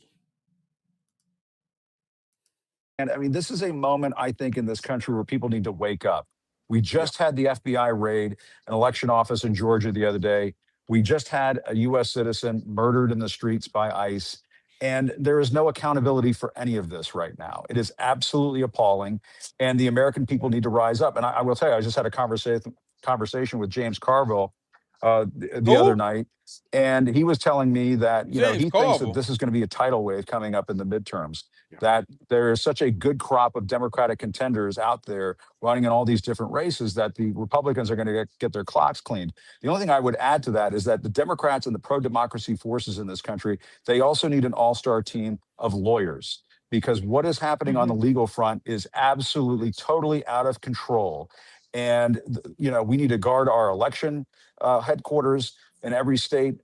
And I mean, this is a moment, I think, in this country where people need to wake up. We just had the FBI raid an election office in Georgia the other day. We just had a U.S. citizen murdered in the streets by ICE. And there is no accountability for any of this right now. It is absolutely appalling. And the American people need to rise up. And I will tell you, I just had a conversation with James Carville the other night. And he was telling me that, he thinks that this is going to be a tidal wave coming up in the midterms, that there is such a good crop of Democratic contenders out there running in all these different races that the Republicans are going to get their clocks cleaned. The only thing I would add to that is that the Democrats and the pro-democracy forces in this country, they also need an all-star team of lawyers, because what is happening on the legal front is absolutely, totally out of control. And, we need to guard our election headquarters in every state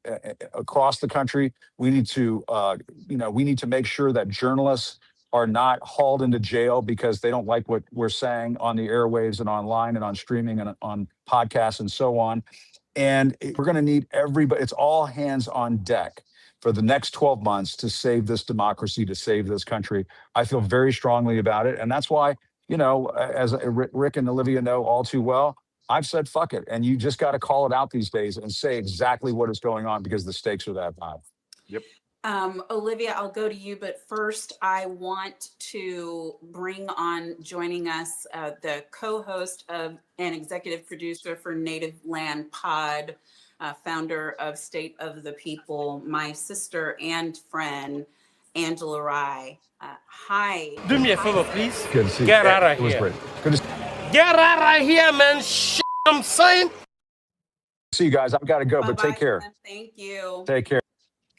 across the country. We need to, make sure that journalists are not hauled into jail because they don't like what we're saying on the airwaves and online and on streaming and on podcasts and so on. And we're going to need everybody. It's all hands on deck for the next 12 months to save this democracy, to save this country. I feel very strongly about it. And that's why, as Rick and Olivia know all too well, I've said, fuck it. And you just got to call it out these days and say exactly what is going on, because the stakes are that high. Yep. Olivia, I'll go to you, but first I want to bring on joining us the co-host of and executive producer for Native Land Pod, founder of State of the People, my sister and friend, Angela Rye. Hi. Do me a favor, please. Good to see you. Get out of It was here. great. Good to Get out of here, man. Shit, I'm saying. see you guys. I've got to go, but Bye-bye, take care. Sam. Thank you. Take care.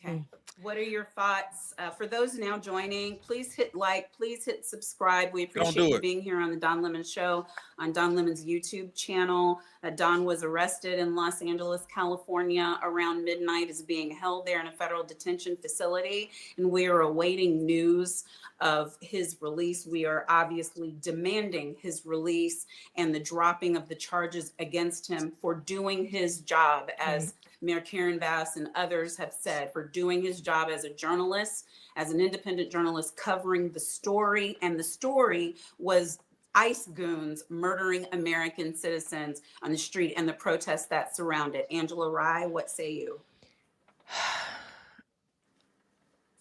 Okay. What are your thoughts? For those now joining, please hit like, please hit subscribe. We Don't appreciate do you it. being here on the Don Lemon Show on Don Lemon's YouTube channel. Don was arrested in Los Angeles, California around midnight, is being held there in a federal detention facility, and we are awaiting news of his release. We are obviously demanding his release and the dropping of the charges against him for doing his job, as Mayor Karen Bass and others have said, for doing his job as a journalist, as an independent journalist covering the story. And the story was ICE goons murdering American citizens on the street and the protests that surround it. Angela Rye, what say you?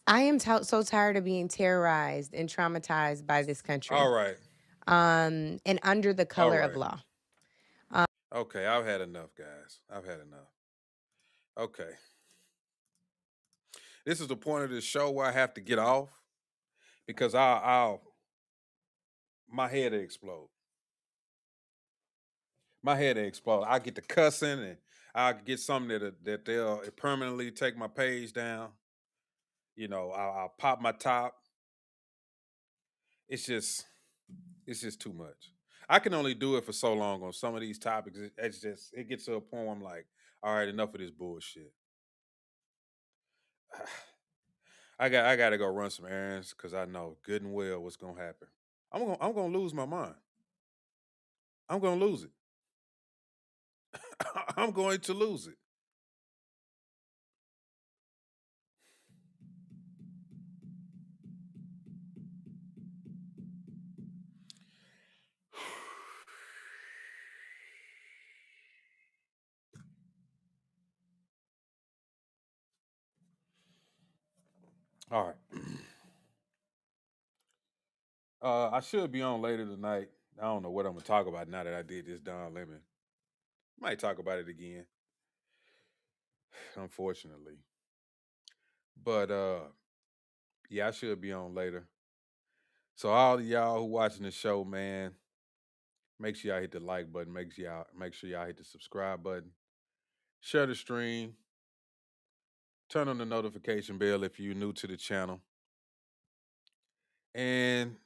I am so tired of being terrorized and traumatized by this country. All right. And under the color of law. Okay, I've had enough, guys. I've had enough. Okay. This is the point of this show where I have to get off, because my head will explode. My head will explode. I get to cussing, and I get something that they'll permanently take my page down. I'll pop my top. It's just too much. I can only do it for so long on some of these topics. It gets to a point where I'm like, all right, enough of this bullshit. I got to go run some errands because I know good and well what's gonna happen. I'm gonna lose my mind. I'm gonna lose it. I'm going to lose it. All right. I should be on later tonight. I don't know what I'm gonna talk about now that I did this Don Lemon. Might talk about it again. Unfortunately. But yeah, I should be on later. So all of y'all who watching the show, man, make sure y'all hit the like button. Make sure y'all hit the subscribe button. Share the stream. Turn on the notification bell if you're new to the channel. And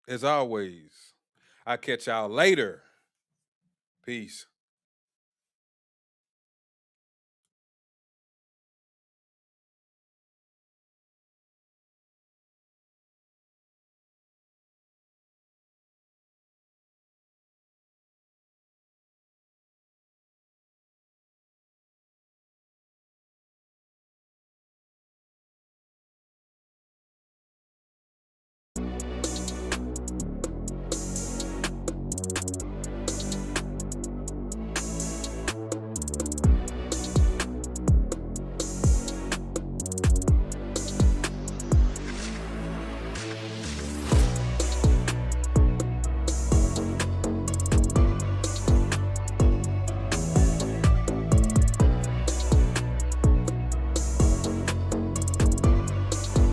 as always, I'll catch y'all later. Peace.